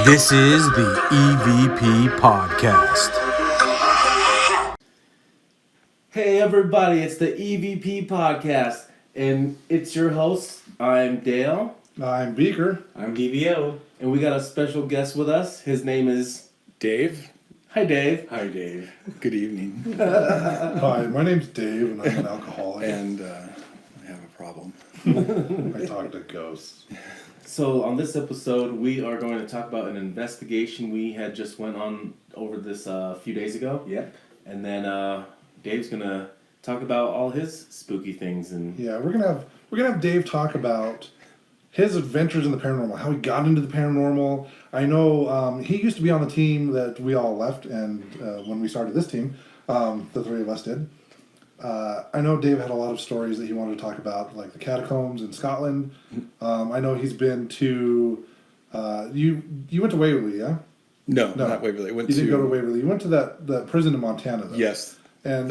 This is the EVP Podcast. Hey everybody, it's the EVP Podcast, and it's your host. I'm Dale. I'm Beaker. I'm DVO. And we got a special guest with us. His name is Dave. Hi Dave. Hi, Dave. Good evening. Hi, my name's Dave, and I'm an alcoholic. And I have a problem. I talk to ghosts. So on this episode, we are going to talk about an investigation we had just went on over this a few days ago. Yep. And then Dave's gonna talk about all his spooky things and Yeah, we're gonna have Dave talk about his adventures in the paranormal, how he got into the paranormal. I know he used to be on the team that we all left, and when we started this team, the three of us did. I know Dave had a lot of stories that he wanted to talk about, like the catacombs in Scotland. I know he's been to. You went to Waverly, yeah? No, not Waverly. You didn't go to Waverly. You went to that prison in Montana, though. Yes. And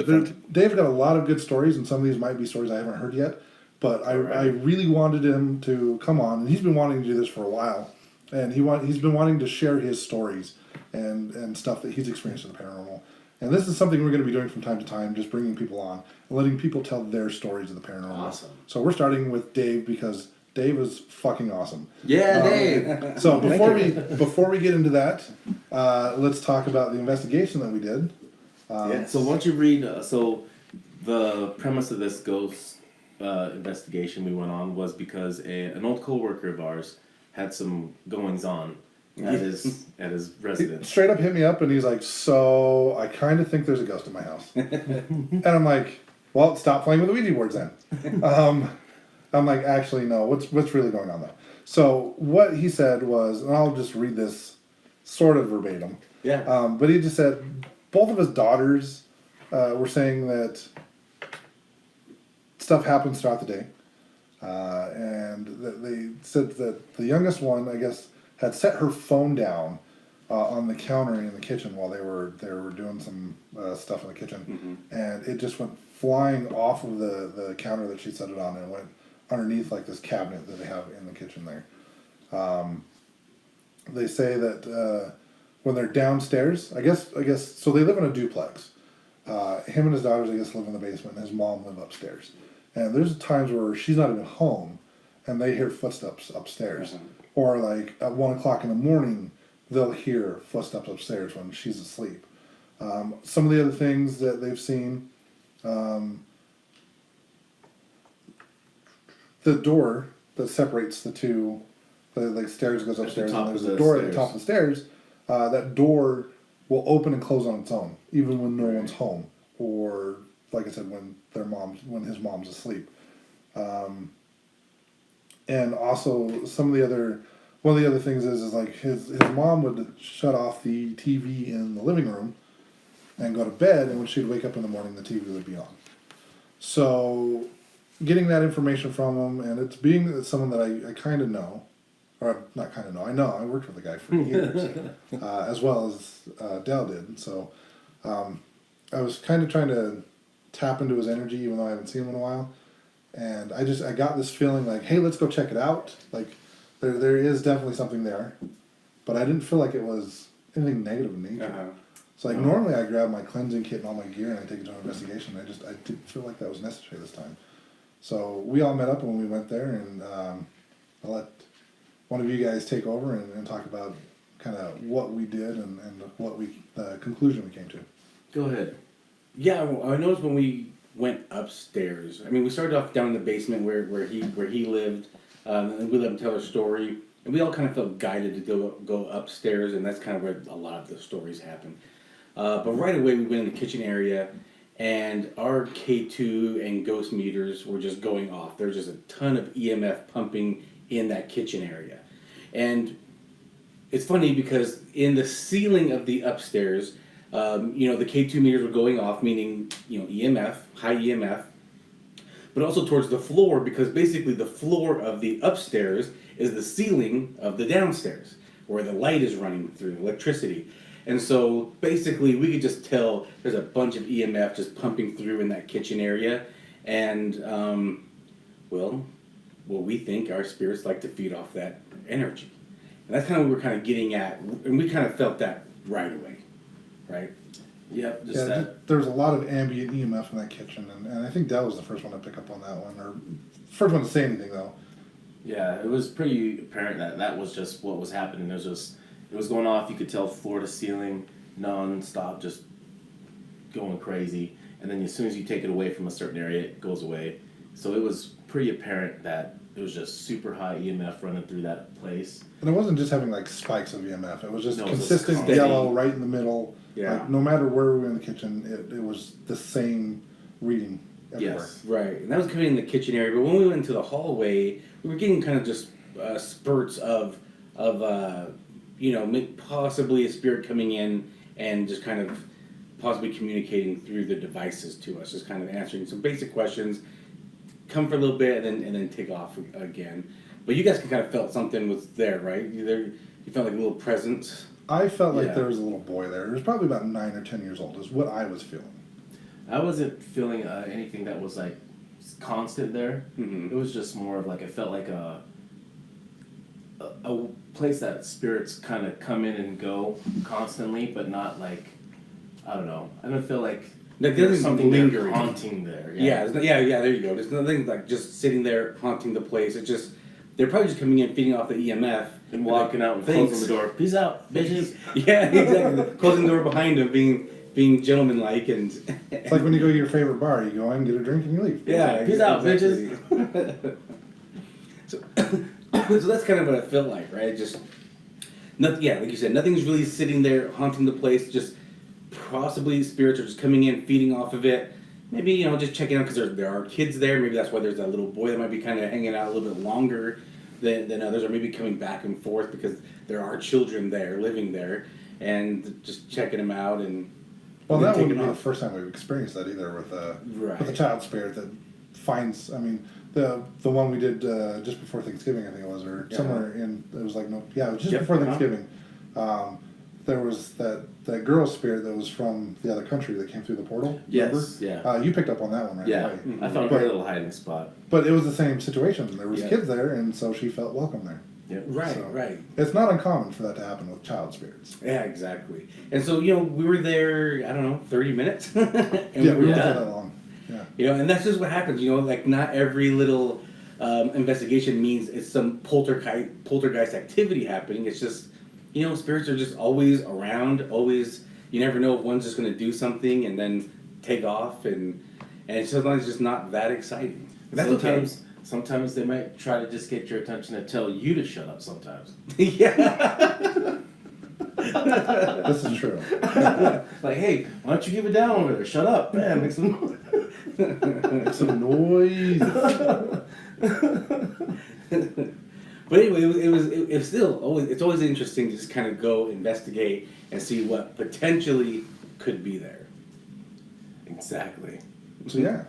Dave's got a lot of good stories, and some of these might be stories I haven't heard yet. But I really wanted him to come on, and he's been wanting to do this for a while. And he's been wanting to share his stories and stuff that he's experienced in the paranormal. And this is something we're going to be doing from time to time, just bringing people on and letting people tell their stories of the paranormal. Awesome. So we're starting with Dave because Dave is fucking awesome. yeah, Dave. So before we get into that, let's talk about the investigation that we did. Yeah. So why don't you read? So the premise of this ghost investigation we went on was because an old coworker of ours had some goings on at his He residence. straight up hit me up and he's like, "So I kind of think there's a ghost in my house," and I'm like, "Well, stop playing with the Ouija boards then." I'm like, "Actually, no. What's really going on though?" So what he said was, and I'll just read this sort of verbatim. Yeah. But he just said both of his daughters were saying that stuff happens throughout the day, and that they said that the youngest one, I guess, had set her phone down on the counter in the kitchen while they were doing some stuff in the kitchen, and it just went flying off of the counter that she set it on, and it went underneath like this cabinet that they have in the kitchen there. They say that when they're downstairs, I guess so they live in a duplex. Him and his daughters, I guess, live in the basement, and his mom live upstairs. And there's times where she's not even home, and they hear footsteps upstairs. Or like at 1 o'clock in the morning, they'll hear footsteps upstairs when she's asleep. Some of the other things that they've seen, the door that separates the two, the stairs goes upstairs, and there's a door at the top of the stairs. That door will open and close on its own, even when no one's home, or like I said, when his mom's asleep. And also one of the other things is like his mom would shut off the TV in the living room and go to bed, and when she'd wake up in the morning, the TV would be on. So getting that information from him, and it's being someone that I kind of know, or not kind of know, I know, I worked with the guy for years, as well as Dell did. So I was kind of trying to tap into his energy, even though I haven't seen him in a while. And I got this feeling like, hey, let's go check it out. Like, there is definitely something there. But I didn't feel like it was anything negative in nature. So, like, normally I grab my cleansing kit and all my gear and I take it to an investigation. I didn't feel like that was necessary this time. So, we all met up when we went there, and I'll let one of you guys take over and talk about kind of what we did and the conclusion we came to. Go ahead. Yeah, well, I noticed when we went upstairs. I mean, we started off down in the basement where he lived, and we let him tell our story, and we all kind of felt guided to go upstairs, and that's kind of where a lot of the stories happen. But right away, we went in the kitchen area, and our K2 and ghost meters were just going off. There was just a ton of EMF pumping in that kitchen area, and it's funny because in the ceiling of the upstairs, the K2 meters were going off, meaning, EMF, high EMF, but also towards the floor, because basically the floor of the upstairs is the ceiling of the downstairs, where the light is running through, electricity. And so basically we could just tell there's a bunch of EMF just pumping through in that kitchen area. And, we think our spirits like to feed off that energy. And that's kind of what we're kind of getting at, and we kind of felt that right away, right? Yep, just Yeah, that. there's a lot of ambient EMF in that kitchen, and I think Dell was the first one to pick up on that one, or first one to say anything though. Yeah, it was pretty apparent that that was just what was happening. It was going off. You could tell floor to ceiling, non-stop, just going crazy. And then as soon as you take it away from a certain area, it goes away. So it was pretty apparent that it was just super high EMF running through that place. And it wasn't just having like spikes of EMF. It was just No, it was just consistent constant. yellow right in the middle. Yeah. Like, no matter where we were in the kitchen, it was the same reading everywhere. Yes. Right, and that was coming in the kitchen area. But when we went into the hallway, we were getting kind of just spurts of possibly a spirit coming in and just kind of possibly communicating through the devices to us, just kind of answering some basic questions, come for a little bit, and then take off again. But you guys kind of felt something was there, right? You felt like a little presence. I felt like Yeah. there was a little boy there. He was probably about 9 or 10 years old, is what I was feeling. I wasn't feeling anything that was like constant there. Mhm. It was just more of like it felt like a place that spirits kind of come in and go constantly, but not like I don't know. I don't feel like Like, there's there's something lingering. haunting there. Yeah, there you go. There's nothing like just sitting there haunting the place. It's just they're probably just coming in, feeding off the EMF, And walking out and Thanks. closing the door. Peace out, bitches. Yeah, exactly. Closing the door behind them, being gentlemanlike, and It's like when you go to your favorite bar, you go in, get a drink, and you leave. yeah, Peace out, exactly. so, so that's kind of what it felt like, right? Just like you said, nothing's really sitting there haunting the place. Just possibly spirits are just coming in, feeding off of it. Maybe just checking out because there are kids there. Maybe that's why there's that little boy that might be kind of hanging out a little bit longer than others, or maybe coming back and forth because there are children there living there, and just checking them out and. Well, and then that wouldn't taking be the off. first time we've experienced that either with a Right. child spirit that finds. I mean, the one we did just before Thanksgiving, I think it was, or Yeah. somewhere in. It was like it was just Yep, before uh-huh. Thanksgiving. There was that girl spirit that was from the other country that came through the portal. Yes, remember? yeah. You picked up on that one right Yeah, away. I found But- her little hiding spot. But it was the same situation. There was Yeah. kids there, and so she felt welcome there. Yep. Right, So- right. It's not uncommon for that to happen with child spirits. Yeah, exactly. And so, we were there, I don't know, 30 minutes. and Yeah, we were were yeah. there that long. Yeah. and that's just what happens, like not every little investigation means it's some poltergeist activity happening. It's just, spirits are just always around, always, you never know if one's just going to do something and then take off, and sometimes it's just not that exciting. But that's Sometimes they might try to just get your attention and tell you to shut up sometimes. okay. Yeah. This is true. Like, hey, why don't you give it down over there? Shut up. Man, make some Make some noise. But anyway, it's still always, it's always interesting to just kind of go investigate and see what potentially could be there. Exactly. So yeah,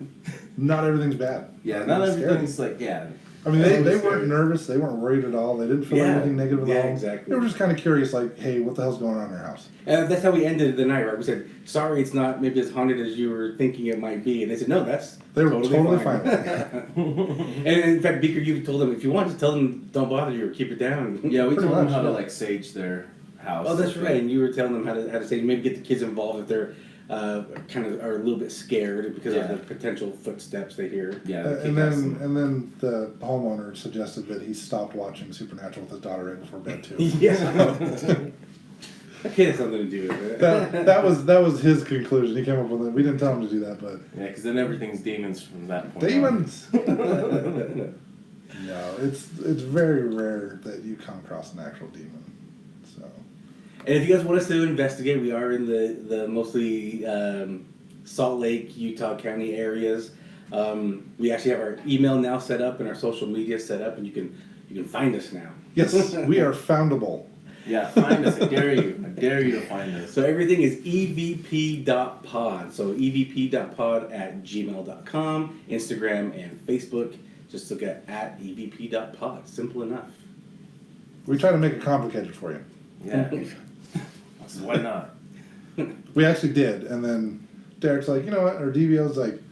not everything's bad. Yeah, It's not scary. everything's like, yeah. I mean, It's they always weren't scary. nervous. They weren't worried at all. They didn't feel Yeah. anything negative at Yeah, all. exactly. They were just kind of curious, like, hey, what the hell's going on in our house? And that's how we ended the night, right? We said, sorry, it's not maybe as haunted as you were thinking it might be. And they said, no, that's They were totally fine with it. And in fact, Beaker, you told them, if you want to tell them, don't bother you or keep it down. Yeah, we Pretty told them much, how to yeah. like sage their house. Oh, that's right. And you were telling them how to say, maybe get the kids involved if they're kind of are a little bit scared because Yeah. of the potential footsteps they hear. Yeah, the kid And has then some- and then the homeowner suggested that he stopped watching Supernatural with his daughter right before bed too. Yeah. That kid has something to do with it. that was his conclusion. He came up with it. We didn't tell him to do that, but yeah, because then everything's demons from that point. demons. No, it's very rare that you come across an actual demon. So And if you guys want us to investigate, we are in the mostly Salt Lake, Utah County areas. We actually have our email now set up and our social media set up, and you can find us now. yes, we are foundable. Yeah, find us. I dare you. I dare you to find us. So everything is evp.pod. So evp.pod@gmail.com, Instagram and Facebook. Just look at evp.pod. Simple enough. We try to make it complicated for you. Yeah. So why not? We actually did, and then Derek's like, you know what? Or DVO's like,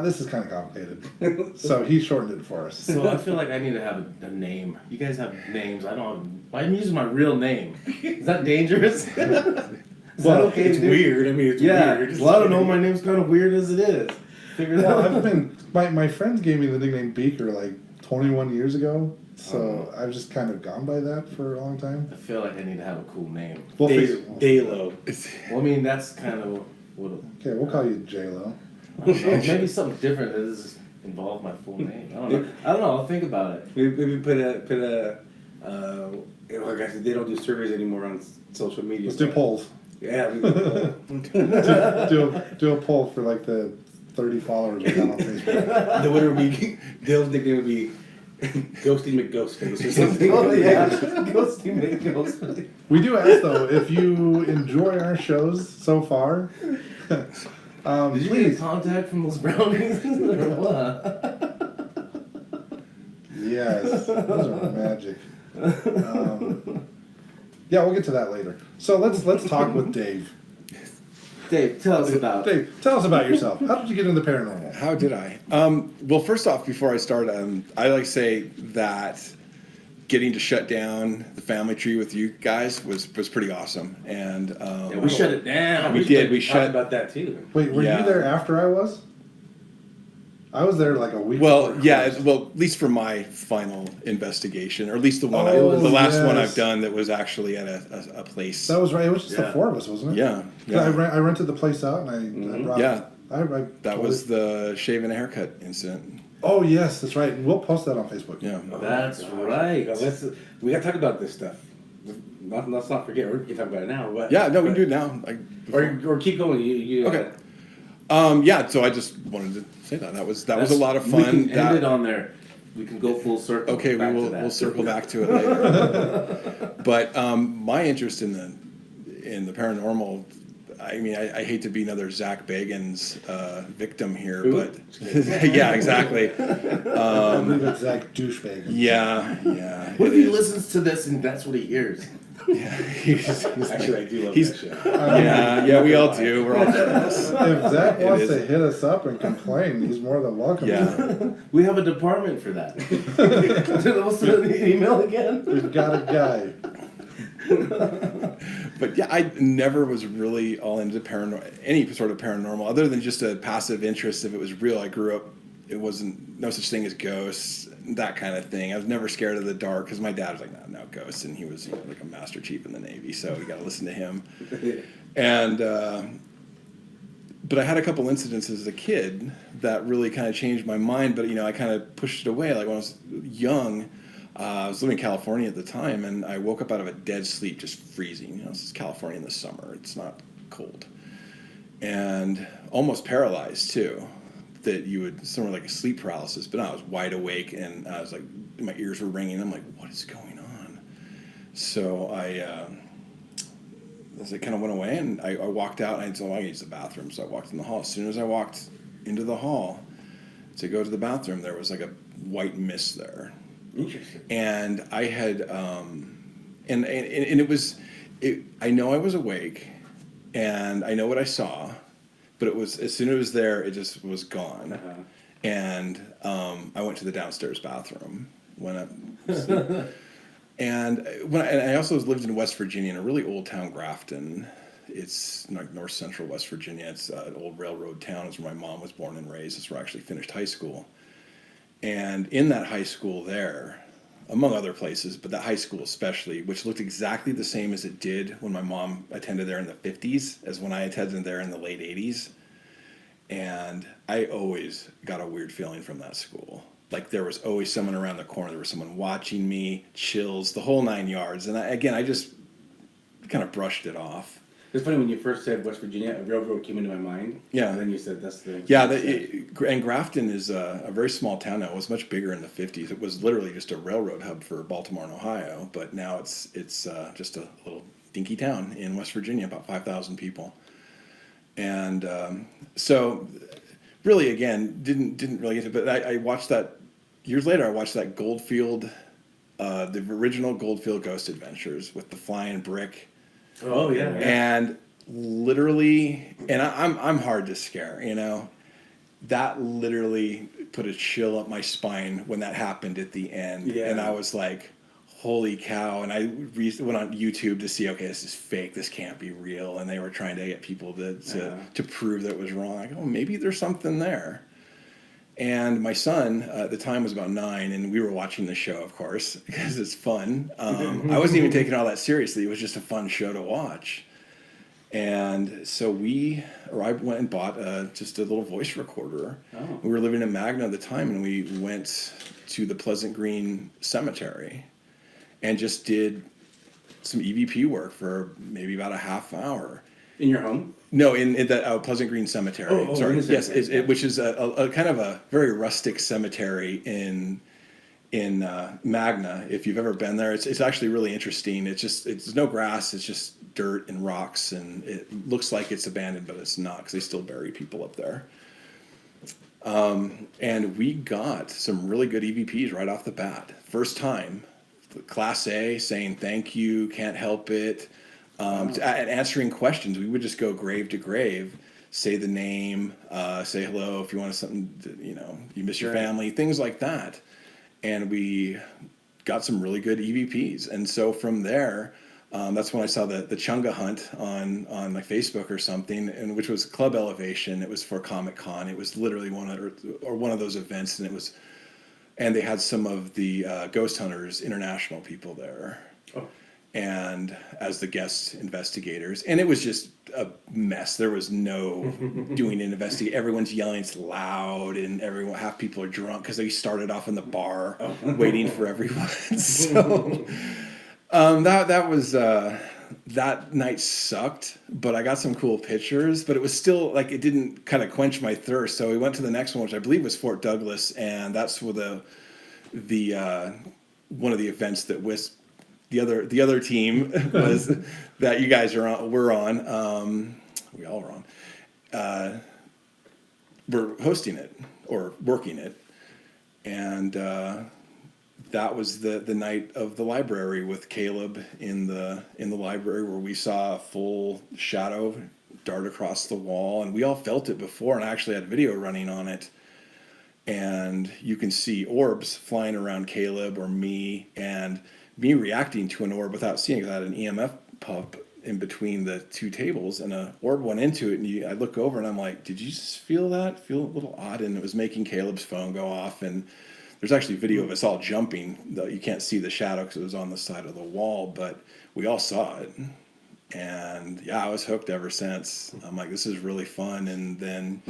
This is kind of complicated. So he shortened it for us. So I feel like I need to have a name. You guys have names. I don't. I'm using my real name. Is that dangerous? Is that okay It's to do? weird. I mean, it's Yeah. weird. Well, I don't know. My name's kind of weird as it is. Figure that Well, out. my friends gave me the nickname Beaker like 21 years ago. So I've just kind of gone by that for a long time. I feel like I need to have a cool name. We'll fix Dalo. Well, I mean, that's kind of what. Okay, we'll call you J-Lo. I don't know. Maybe something different that doesn't involve my full name. I don't know. I'll think about it. Maybe put a. Like I said, they don't do surveys anymore on social media. Let's do polls. Yeah. We do do a poll for like the 30 followers we got on Facebook. the winner would be Dale's nickname would be Ghosty McGhostFace or something. Oh yeah, Ghosty McGhostFace. We do ask though, if you enjoy our shows so far, Did you get please. contact from those brownies or what? Yes, those are magic. Yeah, we'll get to that later. So let's talk with Dave. Dave, tell us about. Dave, tell us about yourself. How did you get into paranormal? How did I? Well, first off, before I start, I like to say that getting to shut down the family tree with you guys was pretty awesome. And Yeah, we shut it down. We did. We Talk shut. about that too. Wait, were Yeah. you there after I was? I was there like a week. Well, before yeah. Chris. Well, at least for my final investigation, or at least the one, Oh, the last one yes. I've done that was actually at a place. That was right. It was just the Yeah. four of us, wasn't it? Yeah. Yeah. Yeah. I rented the place out and I brought. Yeah. I That totally- was the shave and haircut incident. Oh yes, that's right. We'll post that on Facebook. Yeah. That's right. We got to talk about this stuff. Let's not forget. We can talk about it now. But, Yeah. No, we can do it now. Or keep going. You Okay. Yeah, so I just wanted to say that was a lot of We fun. can end it on there. We can go full circle. Okay, back to we'll that. circle back to it later. But my interest in the paranormal, I mean, I hate to be another Zach Bagans victim here, Who? but yeah, exactly. I believe it's Zach Douchebag. Yeah. What it if he is. listens to this and that's what he hears? Yeah, Actually, I do love he's- that show. yeah, we all do. We're all jealous. If Zach It wants is. to hit us up and complain, he's more than welcome. Yeah. We have a department for that. What's the email again? We've got a guy. But yeah, I never was really all into any sort of paranormal, other than just a passive interest. If it was real, I grew up. It wasn't no such thing as ghosts, that kind of thing. I was never scared of the dark because my dad was like, no ghosts, and he was like a master chief in the Navy, so we got to listen to him. And but I had a couple incidences as a kid that really kind of changed my mind. But I kind of pushed it away. Like when I was young. I was living in California at the time, and I woke up out of a dead sleep, just freezing. This is California in the summer; it's not cold, and almost paralyzed too. That you would somewhere like a sleep paralysis, but I was wide awake, and I was like, my ears were ringing. I'm like, what is going on? So as it kind of went away, and I walked out, and I told I used the bathroom, so I walked in the hall. As soon as I walked into the hall to go to the bathroom, there was like a white mist there. Interesting. And I had, and it was, I know I was awake, and I know what I saw, but it was as soon as it was there, it just was gone. Uh-huh. And I went to the downstairs bathroom, went up, and I also lived in West Virginia, in a really old town, Grafton. It's like north central West Virginia. It's an old railroad town. It's where my mom was born and raised. It's where I actually finished high school. And in that high school there, among other places, but that high school especially, which looked exactly the same as it did when my mom attended there in the 50s as when I attended there in the late 80s. And I always got a weird feeling from that school. Like there was always someone around the corner. There was someone watching me, chills, the whole 9 yards. And I just kind of brushed it off. It's funny when you first said West Virginia, a railroad came into my mind. Yeah. And then you said that's the. Yeah, and Grafton is a very small town now. It was much bigger in the 50s. It was literally just a railroad hub for Baltimore and Ohio, but now it's just a little dinky town in West Virginia, about 5,000 people. And so, really, again, didn't really get to. But I watched that years later. I watched that Goldfield, the original Goldfield Ghost Adventures with the flying brick. Oh yeah. And literally, and I'm hard to scare, that literally put a chill up my spine when that happened at the end. Yeah. And I was like, holy cow. And I went on YouTube to see, okay, this is fake. This can't be real. And they were trying to get people to prove that it was wrong. Like, oh, maybe there's something there. And my son at the time was about 9, and we were watching the show, of course, because it's fun. I wasn't even taking it all that seriously. It was just a fun show to watch. And so I went and bought just a little voice recorder. Oh. We were living in Magna at the time, and we went to the Pleasant Green Cemetery and just did some EVP work for maybe about a half hour. In your home? No, in the Pleasant Green Cemetery. Oh, Sorry, in the yes, cemetery. which is a kind of a very rustic cemetery in Magna. If you've ever been there, it's actually really interesting. It's no grass. It's just dirt and rocks, and it looks like it's abandoned, but it's not, because they still bury people up there. And we got some really good EVPs right off the bat. First time, Class A, saying thank you, can't help it. And answering questions. We would just go grave to grave, say the name, say hello if you want something, you miss your family, things like that. And we got some really good EVPs. And so from there, that's when I saw the Chunga hunt on like Facebook or something, and which was Club Elevation. It was for Comic-Con. It was literally one of those events, and they had some of the Ghost Hunters International people there. Oh. And as the guest investigators, and it was just a mess. There was no doing an investigation. Everyone's yelling, it's loud, and half people are drunk because they started off in the bar waiting for everyone. So that was that night sucked, but I got some cool pictures. But it was still like, it didn't kind of quench my thirst. So we went to the next one, which I believe was Fort Douglas, and that's where the one of the events that the other team was that you guys were on. We all were on. We're hosting it or working it, and that was the night of the library with Caleb in the library, where we saw a full shadow dart across the wall, and we all felt it before, and I actually had video running on it. And you can see orbs flying around Caleb or me, and me reacting to an orb without seeing it. I had an EMF pump in between the two tables, and an orb went into it, and I look over and I'm like, did you just feel that? Feel a little odd? And it was making Caleb's phone go off, and there's actually video of us all jumping, though you can't see the shadow because it was on the side of the wall, but we all saw it. And yeah, I was hooked ever since. I'm like, this is really fun. And then,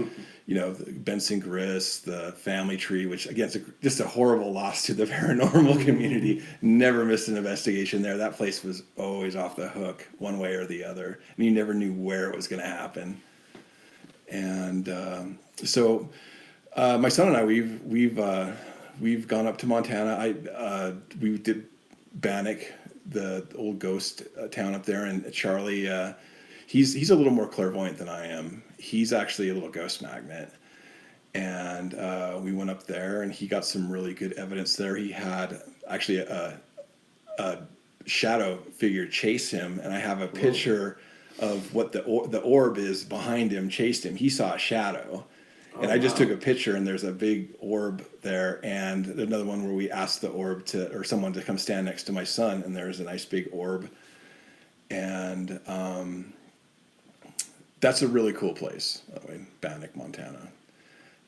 the Benson Grist, the family tree, which again, it's just a horrible loss to the paranormal community. Never missed an investigation there. That place was always off the hook, one way or the other. And you never knew where it was going to happen. And so my son and I, we've gone up to Montana. We did Bannock, the old ghost town up there, and Charlie, he's a little more clairvoyant than I am. He's actually a little ghost magnet, and we went up there, and he got some really good evidence there. He had actually a shadow figure chase him, and I have a picture of what the orb is behind him chased him. He saw a shadow. And I just took a picture, and there's a big orb there, and another one where we asked the orb or someone to come stand next to my son, and there's a nice big orb. And that's a really cool place, by the way, Bannock, Montana.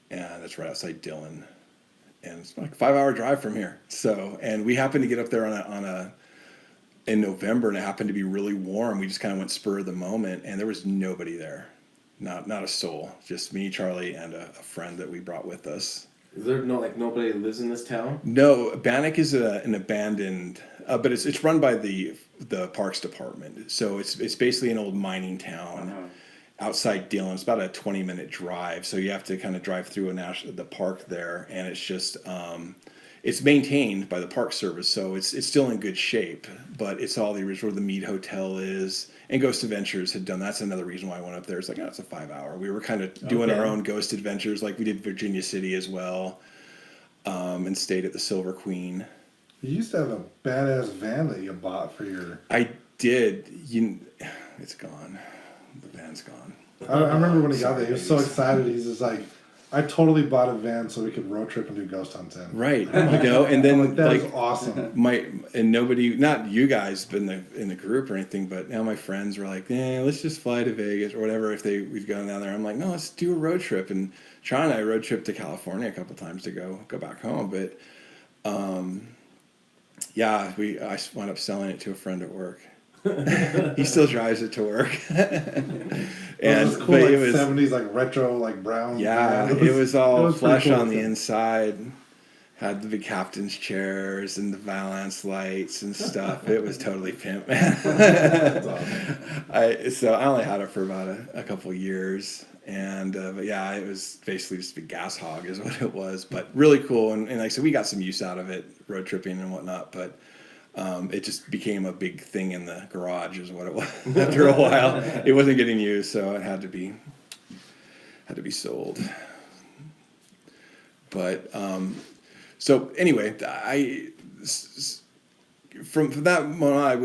And it's right outside Dillon. And it's like a 5-hour drive from here. So, and we happened to get up there in November, and it happened to be really warm. We just kind of went spur of the moment, and there was nobody there. Not a soul, just me, Charlie, and a friend that we brought with us. Is there nobody lives in this town? No, Bannock is an abandoned, but it's run by the Parks Department. So it's basically an old mining town outside Dillon. It's about a 20-minute drive, so you have to kind of drive through the park there, and it's just it's maintained by the Park Service, so it's still in good shape. But it's all the original, where the Mead Hotel is. And Ghost Adventures had done, that's another reason why I went up there. It's like, it's a 5-hour. We were kind of doing our own Ghost Adventures, like we did Virginia City as well, and stayed at the Silver Queen. You used to have a badass van that you bought for your... I did. It's gone. The van's gone. I remember when he got there, he was so excited. He's just like, I totally bought a van so we could road trip and do ghost hunts in. Right. And then Like, that is awesome. nobody, not you guys, but in the group or anything, but now my friends were like, let's just fly to Vegas or whatever if we've gone down there. I'm like, no, let's do a road trip. And Sean and I road trip to California a couple times to go back home, but I wound up selling it to a friend at work. He still drives it to work. It was cool, like 70s, like retro, like brown. Yeah, it was all flush cool on the inside. Had the big captain's chairs and the valance lights and stuff. It was totally pimp, man. That's awesome. So I only had it for about a couple years, and but yeah, it was basically just a big gas hog is what it was. But really cool, and like I said, we got some use out of it, road tripping and whatnot. But it just became a big thing in the garage is what it was. After a while, it wasn't getting used, so it had to be sold. But so anyway, from that moment on,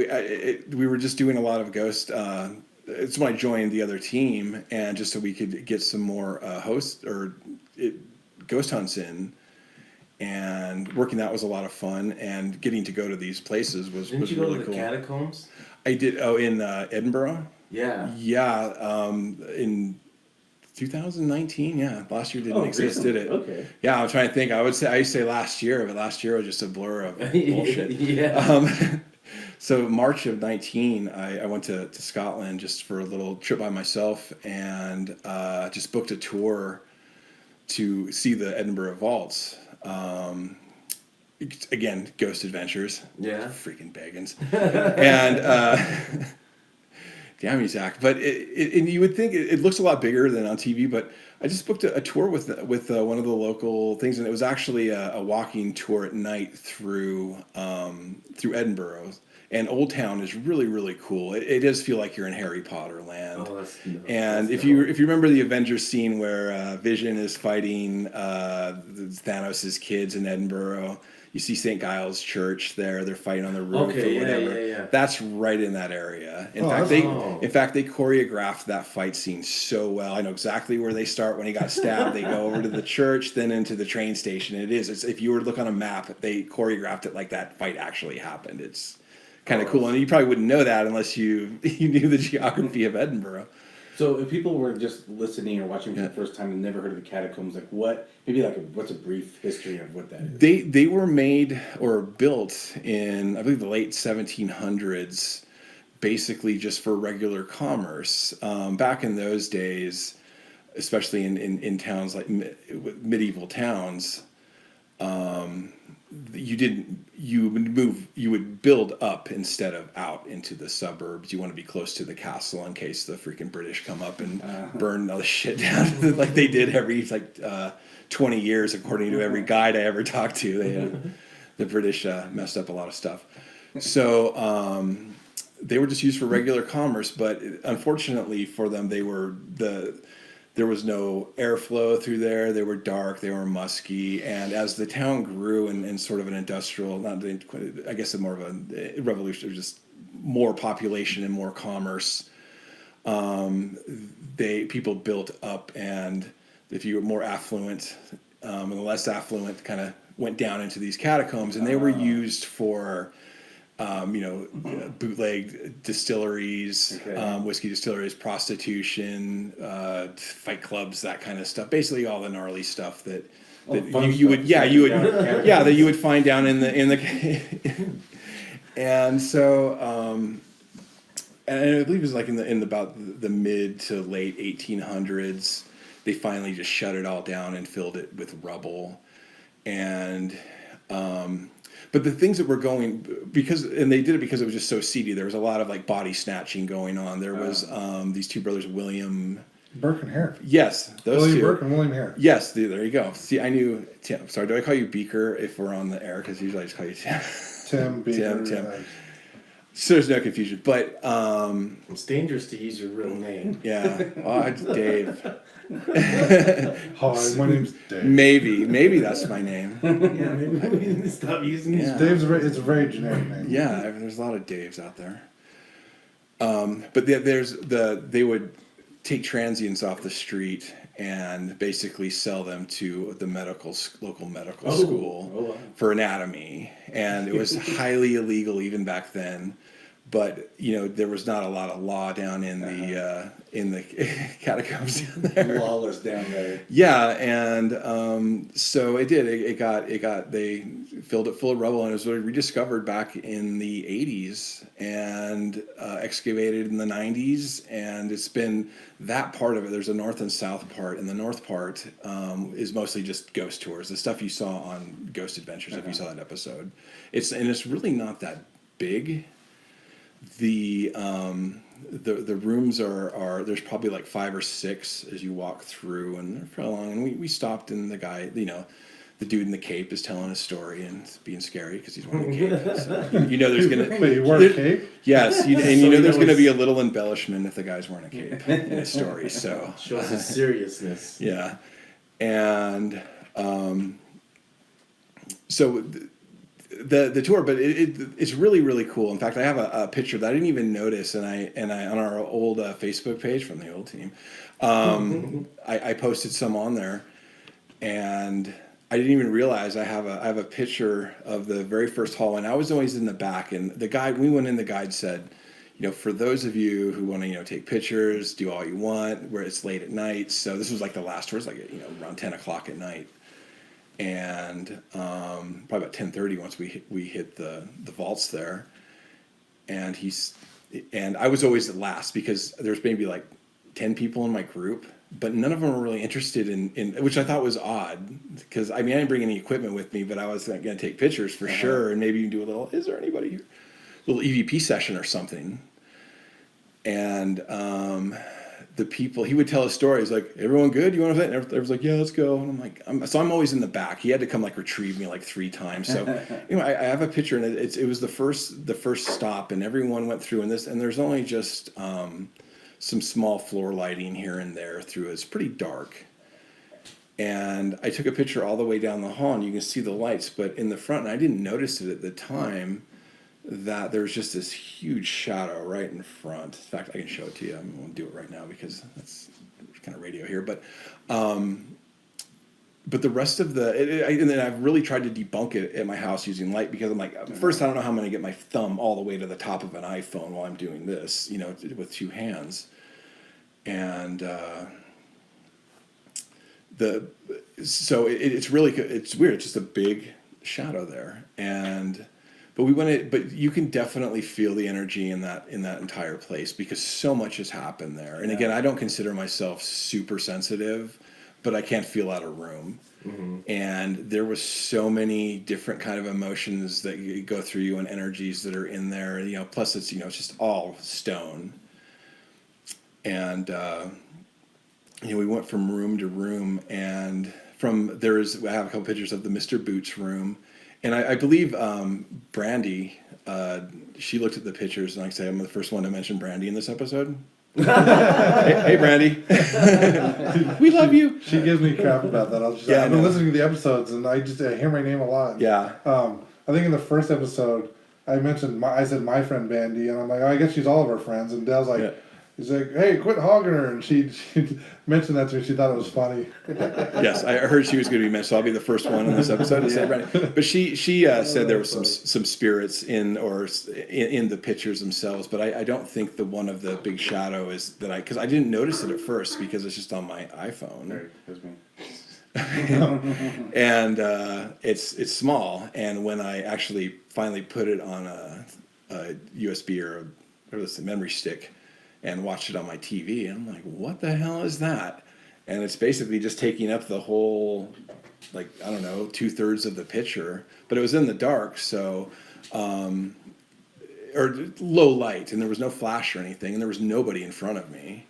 we were just doing a lot of ghost. It's when I joined the other team, and just so we could get some more ghost hunts in. And working that was a lot of fun, and getting to go to these places was Didn't you really go to the cool. catacombs? I did. Oh, in Edinburgh. Yeah. Yeah. In 2019. Yeah, last year didn't exist, did it? Okay. Yeah, I'm trying to think. I used to say last year, but last year was just a blur of bullshit. Yeah. So March of 19, I went to Scotland just for a little trip by myself, and just booked a tour to see the Edinburgh Vaults. Again, ghost adventures. Yeah. Freaking Baggins. And damn you, Zach. But and you would think it looks a lot bigger than on TV, but I just booked a tour with one of the local things, and it was actually a walking tour at night through Edinburgh. And Old Town is really, really cool. It does feel like you're in Harry Potter land. Oh, and if you remember the Avengers scene where Vision is fighting Thanos' kids in Edinburgh, you see St. Giles Church there. They're fighting on the roof or whatever. Yeah. That's right in that area. In fact, they choreographed that fight scene so well. I know exactly where they start when he got stabbed. They go over to the church, then into the train station. It's if you were to look on a map, they choreographed it like that fight actually happened. It's kind of cool, and you probably wouldn't know that unless you knew the geography of Edinburgh. So if people were just listening or watching for the first time and never heard of the catacombs, what's a brief history of what that is? They were made or built in, I believe, the late 1700s, basically just for regular commerce. Back in those days, especially in towns like medieval towns, you would build up instead of out into the suburbs. You want to be close to the castle in case the freaking British come up and burn all the shit down like they did every 20 years, according to every guide I ever talked to. The British messed up a lot of stuff. So they were just used for regular commerce, but unfortunately for them, there was no airflow through there. They were dark. They were musky. And as the town grew in sort of an industrial, I guess more of a revolution, just more population and more commerce, people built up. And if you were more affluent, and the less affluent kind of went down into these catacombs, and they were used for bootleg distilleries, whiskey distilleries, prostitution, fight clubs, that kind of stuff. Basically, all the gnarly stuff that you would find down in the and so and I believe it was like in about the mid to late 1800s, they finally just shut it all down and filled it with rubble, and but the things that were going and they did it because it was just so seedy. There was a lot of like body snatching going on. There was these two brothers, William Burke and Hare. Yes, those William two. Burke and William Hare. Yes, there you go. See, I knew Tim. Sorry, do I call you Beaker if we're on the air? Because usually I just call you Tim. Tim Beaker. Tim. So there's no confusion, but it's dangerous to use your real name. Yeah, it's Dave. Hi, my name's Dave. Maybe that's my name. Yeah, maybe we need to stop using these. It's a very generic name. Yeah, there's a lot of Daves out there. But they would take transients off the street and basically sell them to the local medical school for anatomy. And it was highly illegal even back then. But there was not a lot of law down in the catacombs down there. Lawless down there. Yeah, and so it did. They filled it full of rubble, and it was rediscovered back in the 80s and excavated in the 90s. And it's been that part of it. There's a north and south part, and the north part is mostly just ghost tours, the stuff you saw on Ghost Adventures. If you saw that episode, it's really not that big. The rooms are there's probably like 5 or 6 as you walk through, and they're pretty long. And we stopped, and the guy, the dude in the cape is telling a story and it's being scary because he's wearing a cape. So there's gonna Wait, you wear a cape? Yes, there's gonna be a little embellishment if the guy's wearing a cape in his story. So shows his seriousness. Yeah, and so. The tour, but it's really, really cool. In fact, I have a picture that I didn't even notice, and I on our old Facebook page from the old team, I posted some on there, and I didn't even realize I have a picture of the very first hall, and I was always in the back. And the guide, we went in, the guide said, for those of you who want to take pictures, do all you want. Where it's late at night, so this was like the last tour, it was like around 10 o'clock at night. And probably about 10:30 once we hit the vaults there, and I was always at last because there's maybe like 10 people in my group, but none of them were really interested in which I thought was odd, because I didn't bring any equipment with me, but I was going to take pictures for sure, and maybe even do a little, is there anybody here? A little EVP session or something. And the people, he would tell us stories like, everyone good? You want to fit? And everyone's like, yeah, let's go. And I'm like, I'm always in the back. He had to come like retrieve me like 3 times. So, I have a picture, and it was the first stop, and everyone went through, and there's only just some small floor lighting here and there through. It's pretty dark. And I took a picture all the way down the hall, and you can see the lights, but in the front, and I didn't notice it at the time, that there's just this huge shadow right in front. In fact, I can show it to you. I won't do it right now because that's kind of radio here. But the rest of and then I've really tried to debunk it at my house using light, because I'm like, first, I don't know how I'm going to get my thumb all the way to the top of an iPhone while I'm doing this, with 2 hands. And it's really, it's weird. It's just a big shadow there. But you can definitely feel the energy in that entire place, because so much has happened there. And again, I don't consider myself super sensitive, but I can't feel out of room. Mm-hmm. And there was so many different kind of emotions that go through you, and energies that are in there. Plus it's it's just all stone. And we went from room to room, and I have a couple pictures of the Mr. Boots room. And I believe Brandy, she looked at the pictures, and like I say, I'm the first one to mention Brandy in this episode. hey, Brandy. We love you. She gives me crap about that. I've been listening to the episodes, and I hear my name a lot. Yeah. I think in the first episode, I said my friend Brandy, and I'm like, I guess she's all of our friends. And Dale's like, he's like, hey, quit hogging her. And she mentioned that to me. She thought it was funny. Yes, I heard she was going to be mentioned, so I'll be the first one in this episode to say Brandy. But she said there was some spirits in the pictures themselves, but I don't think one of the big shadow is because I didn't notice it at first because it's just on my iPhone. And it's small, and when I actually finally put it on a USB or a memory stick and watched it on my TV, and I'm like, what the hell is that? And it's basically just taking up the whole, 2/3 of the picture, but it was in the dark, so or low light, and there was no flash or anything, and there was nobody in front of me,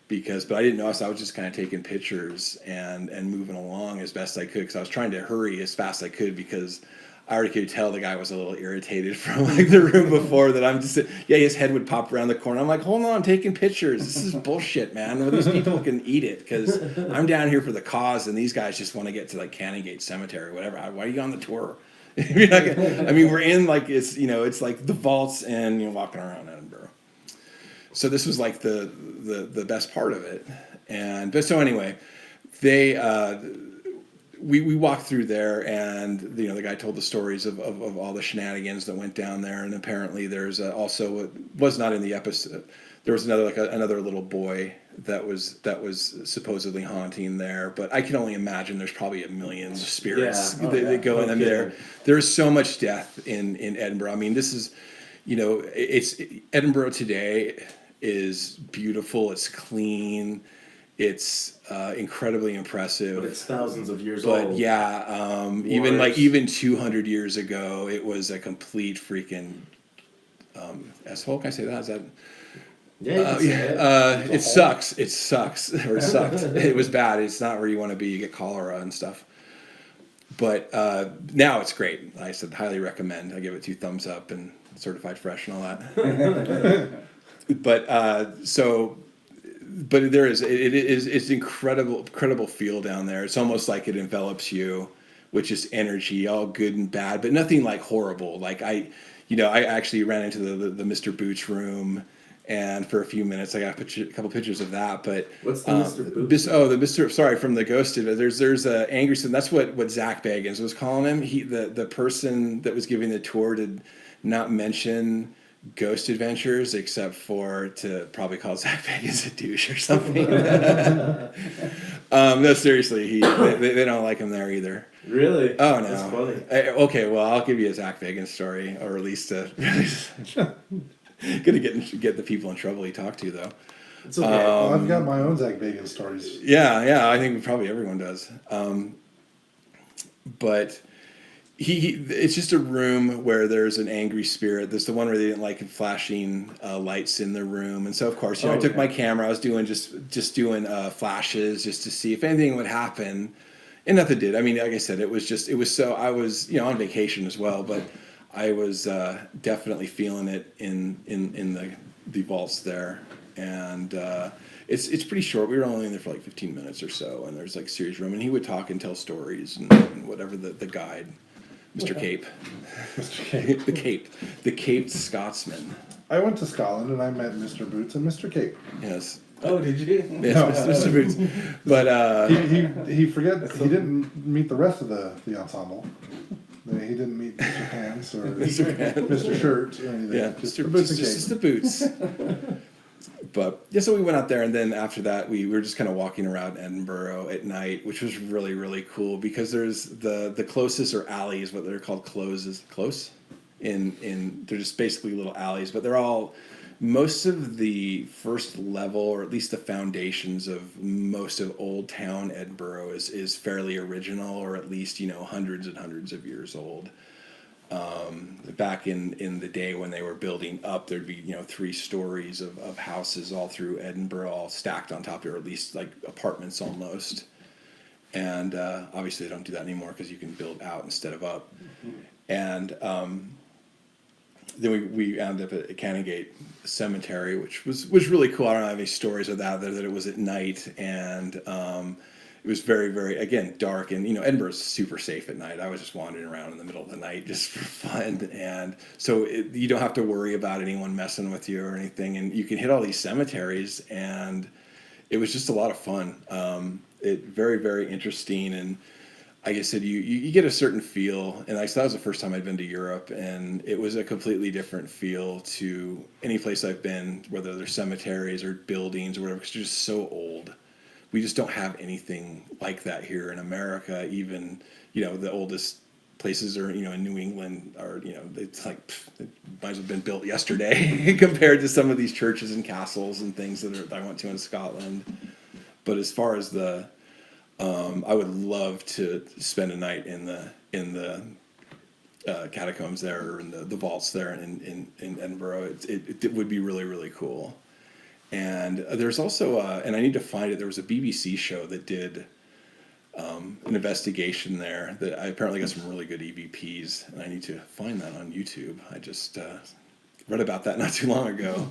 but I didn't know, so I was just kind of taking pictures and moving along as best I could, because I was trying to hurry as fast as I could, because I already could tell the guy was a little irritated from the room before, that I'm just, his head would pop around the corner. I'm like, hold on, I'm taking pictures. This is bullshit, man. Well, these people can eat it, because I'm down here for the cause, and these guys just want to get to Canningate Cemetery or whatever. Why are you on the tour? We're in it's like the vaults and walking around Edinburgh. So this was like the best part of it. So anyway, they we walked through there, and the guy told the stories of all the shenanigans that went down there, and apparently there's also it was not in the episode. There was another little boy that was supposedly haunting there, but I can only imagine there's probably a million spirits that go in there. There's so much death in Edinburgh. I mean, this is, it's Edinburgh today is beautiful. It's clean. It's incredibly impressive. But it's thousands of years old. But yeah, even 200 years ago, it was a complete freaking asshole. Can I say that? Is that? Yeah. It sucks. It sucks. Or it sucked. It was bad. It's not where you want to be. You get cholera and stuff. But now it's great. Like I said, highly recommend. I give it 2 thumbs up and certified fresh and all that. But there is it's incredible feel down there. It's almost like it envelops you with just energy, all good and bad, but nothing like horrible. Like I actually ran into the Mr. Boots room, and for a few minutes I got a couple pictures of that. But what's the Mr. Boots? The Mr. Sorry, from the Ghosted. There's a angry. That's what Zach Bagans was calling him. The person that was giving the tour did not mention Ghost Adventures, except for to probably call Zach Bagans a douche or something. No, seriously, they don't like him there either. Really? Oh no. That's funny. Okay, well, I'll give you a Zach Bagans story, or at least gonna get the people in trouble he talked to, though. It's okay. Well, I've got my own Zach Bagans stories. Yeah, I think probably everyone does. But it's just a room where there's an angry spirit. There's the one where they didn't like flashing lights in the room, and so of course, I took my camera. I was doing just doing flashes just to see if anything would happen, and nothing did. I mean, like I said, I was on vacation as well, but I was definitely feeling it in the vaults there, and it's pretty short. We were only in there for like 15 minutes or so, and there's like serious room, and he would talk and tell stories and whatever the guide. Mr. Cape. Mr. Cape. The Caped Scotsman. I went to Scotland and I met Mr. Boots and Mr. Cape. Yes. Oh, did you? Yes, Mr. Boots. But he didn't meet the rest of the ensemble. He didn't meet Mr. Pants or Mr. Shirt or anything. Yeah, just Mr. the Boots and Cape. Just the Boots. But yeah, so we went out there, and then after that, we were just kind of walking around Edinburgh at night, which was really, really cool because there's the closest, or alleys, what they're called, close. They're just basically little alleys, but they're all, most of the first level, or at least the foundations of most of Old Town Edinburgh is fairly original, or at least hundreds and hundreds of years old. Back in the day when they were building up, there'd be 3 stories of houses all through Edinburgh, all stacked on top, or at least like apartments almost. And obviously they don't do that anymore because you can build out instead of up. And then we ended up at Canongate Cemetery, which was really cool. I don't have any stories of that it was at night, and it was very, very, again, dark, and Edinburgh's super safe at night. I was just wandering around in the middle of the night just for fun, and so you don't have to worry about anyone messing with you or anything, and you can hit all these cemeteries, and it was just a lot of fun. Very, very interesting, and like I said, you get a certain feel, and that was the first time I'd been to Europe, and it was a completely different feel to any place I've been, whether they're cemeteries or buildings or whatever, because they're just so old. We just don't have anything like that here in America. Even the oldest places are in New England are it's like it might as well have been built yesterday compared to some of these churches and castles and things that I went to in Scotland. But as far as I would love to spend a night in the catacombs there, or in the vaults there in Edinburgh. It would be really, really cool. And there's also, and I need to find it, there was a BBC show that did an investigation there that I apparently got some really good EVPs, and I need to find that on YouTube. I just read about that not too long ago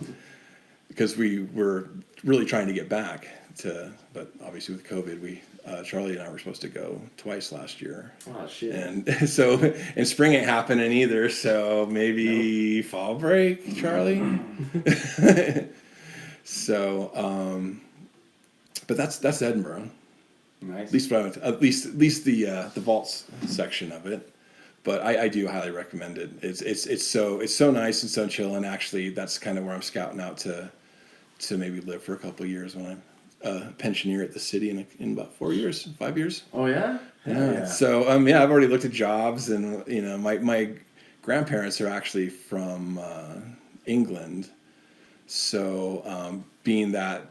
because we were really trying to get back but obviously with COVID, Charlie and I were supposed to go twice last year. Oh, shit. And so, and spring ain't happening either, so maybe fall break, Charlie? So, but that's Edinburgh. Nice. At least what I went at least the vaults section of it. But I do highly recommend it. It's so nice and so chill, and actually that's kind of where I'm scouting out to maybe live for a couple of years when I'm a pensioner at the city in about 5 years. Oh yeah. Yeah. So I've already looked at jobs, and my grandparents are actually from England, so being that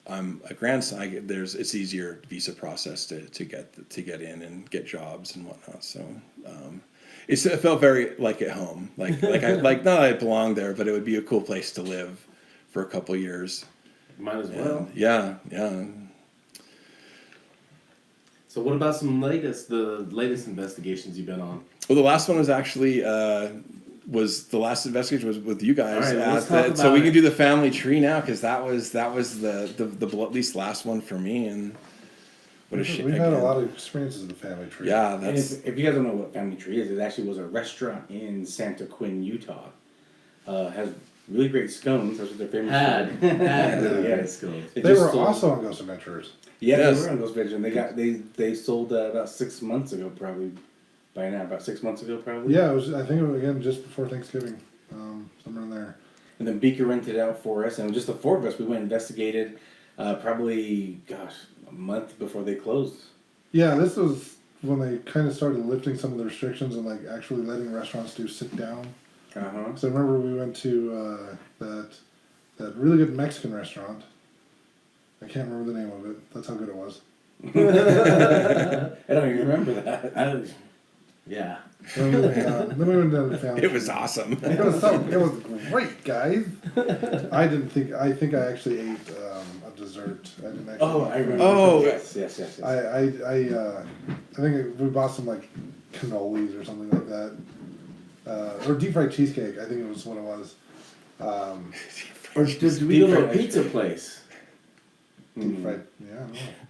I'm a grandson, it's easier visa process to get in and get jobs and whatnot. So it felt very like at home, like not that I belong there, but it would be a cool place to live for a couple of years. Might as well. And yeah. So what about the latest investigations you've been on? Well, the last one was actually the last investigation was with you guys. All right, let's talk about so we can it. do the family tree now, because that was the at least last one for me. And what a shit. We've had a lot of experiences in the family tree. Yeah, And that's if you guys don't know what Family Tree is, it actually was a restaurant in Santa Quinn, Utah. Has really great scones. That's what they're famous Had for. really Yeah. good skills. It They just were sold- also on Ghost Adventures. Yeah, Yes. they were on those Adventures. They sold about 6 months ago, probably. By now, about 6 months ago, probably. Yeah, I think it was again just before Thanksgiving, somewhere in there. And then Beaker rented it out for us, and just the four of us, we went and investigated. Probably, a month before they closed. Yeah, this was when they kind of started lifting some of the restrictions and like actually letting restaurants do sit down. So I remember we went to that really good Mexican restaurant. I can't remember the name of it. That's how good it was. I don't even remember that. Yeah. Then we went down to family. it was awesome. It was great, guys. I think I actually ate a dessert. I didn't actually. Oh, I remember. Oh. Yes. I think we bought some like cannolis or something like that, or deep fried cheesecake. I think it was what it was. Or did we go to a pizza place? Deep fried, yeah.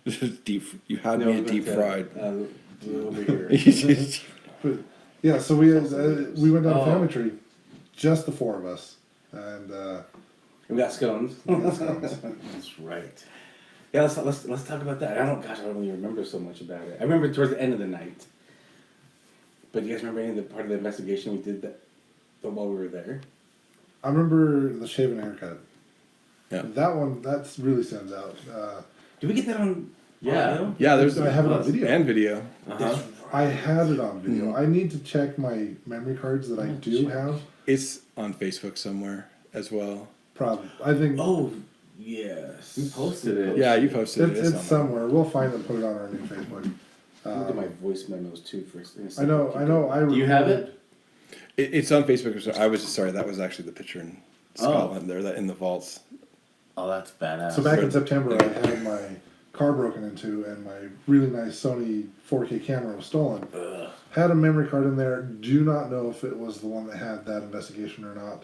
I don't know. You had me at deep fried. Over here. But yeah, so we went down Oh. to Family Tree, just the four of us, and We got scones. That's right. Yeah, let's talk about that. I don't really remember so much about it. I remember towards the end of the night. But do you guys remember any of the part of the investigation we did that while we were there? I remember the shaven haircut. Yeah. That really stands out. Did we get that on? Yeah. audio? Yeah, there's I have it on video. and video. Uh-huh. I had it on video. I need to check my memory cards that I do have. It's on Facebook somewhere as well. Probably, I think Oh, yes. We posted it. Yeah, you posted it. it's somewhere. We'll find it and put it on our new Facebook. Look at my voice memos too. I know. Do you have it? It's on Facebook. So I was sorry. That was actually the picture in Scotland there, that in the vaults. Oh, that's badass. So back in September, I had my car broken into, and my really nice Sony 4K camera was stolen. Ugh. Had a memory card in there. Do not know if it was the one that had that investigation or not.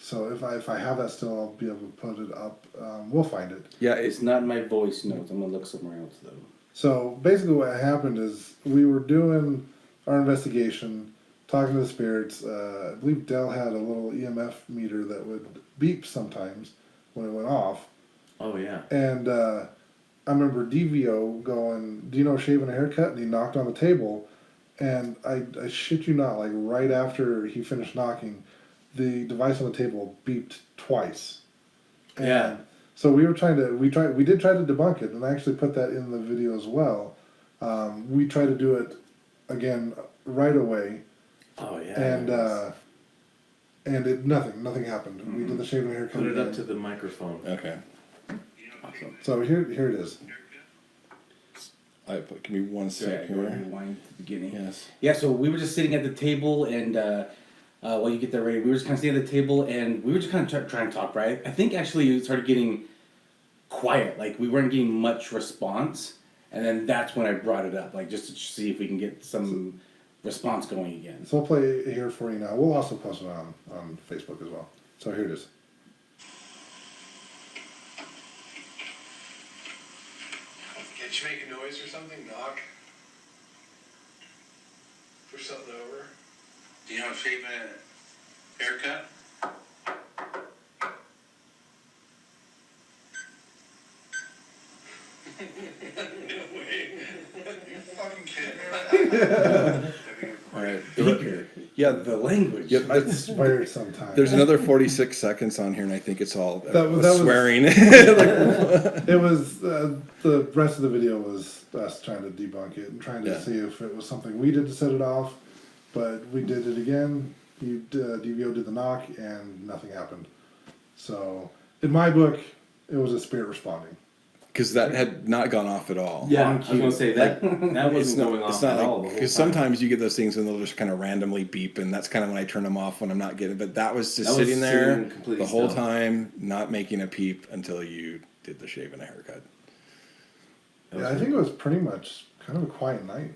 So if I have that still, I'll be able to put it up. We'll find it. Yeah, It's not in my voice notes. I'm gonna look somewhere else though. So basically, what happened is we were doing our investigation, talking to the spirits. I believe Dell had a little EMF meter that would beep sometimes when it went off. Oh yeah. And I remember DVO going, "Do you know shaving a haircut?" And he knocked on the table, and I shit you not, like right after he finished knocking, the device on the table beeped twice. And Yeah. so we did try to debunk it, and I actually put that in the video as well. We tried to do it again right away, Oh yeah. and nothing happened. We did the shaving haircut. Put it up again. to the microphone. okay. Awesome. So here it is. Give me 1 Yeah, second go here. rewind to the beginning. Yes. Yeah, so we were just sitting at the table, and while you get that ready, we were just kind of sitting at the table, and we were just kind of trying to talk, right? I think actually it started getting quiet, like we weren't getting much response, and then that's when I brought it up, like just to see if we can get some response going again. So I'll play it here for you now. We'll also post it on Facebook as well. So here it is. Can't you make a noise or something? Knock? Push something over? Do you know shaving a haircut? No way. You fucking kidding me? All right. Speaker. Yeah. The language. Yep. It's weird sometimes. There's another 46 seconds on here, and I think it's all That was- swearing. It was the rest of the video was us trying to debunk it and trying to Yeah. see if it was something we did to set it off, but we did it again. DVO did the knock and nothing happened. So in my book, it was a spirit responding. Because that had not gone off at all. Yeah, I was gonna say that that wasn't going off It's not at all. like, because sometimes you get those things and they'll just kind of randomly beep, and that's kind of when I turn them off when I'm not getting. But that was just That was sitting there sitting completely the whole still. time, not making a peep until you did the shave and a haircut. Yeah, I think it was pretty much kind of a quiet night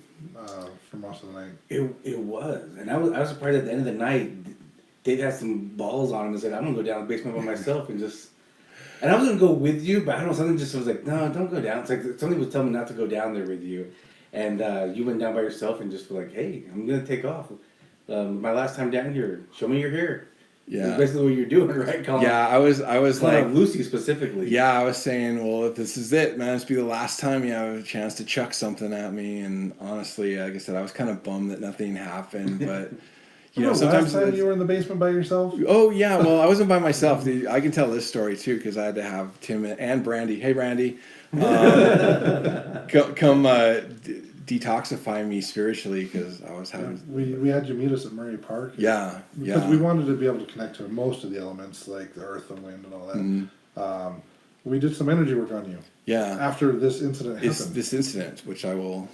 for most of the night. It was, and I was surprised at the end of the night. Dave had some balls on him and said, "I'm gonna go down the basement by myself and just." And I was gonna go with you, but I don't know, something just was like, "No, don't go down." It's like something was telling me not to go down there with you, and you went down by yourself and just were like, "Hey, I'm gonna take off. My last time down here. Show me your hair." Yeah. That's basically what you're doing, right, Colin? Yeah, I was Calling like, out Lucy specifically. yeah, I was saying, well, if this is it, man, this be the last time you have a chance to chuck something at me. And honestly, like I said, I was kind of bummed that nothing happened, but. You know, sometimes last time you were in the basement by yourself. Oh yeah, well I wasn't by myself. I can tell this story too because I had to have Tim and Brandy. Hey Brandy, come detoxify me spiritually because I was having. We had you meet us at Murray Park. Yeah, Because yeah. we wanted to be able to connect to most of the elements like the earth and wind and all that. Mm-hmm. We did some energy work on you Yeah, after this incident it's happened. this incident which I will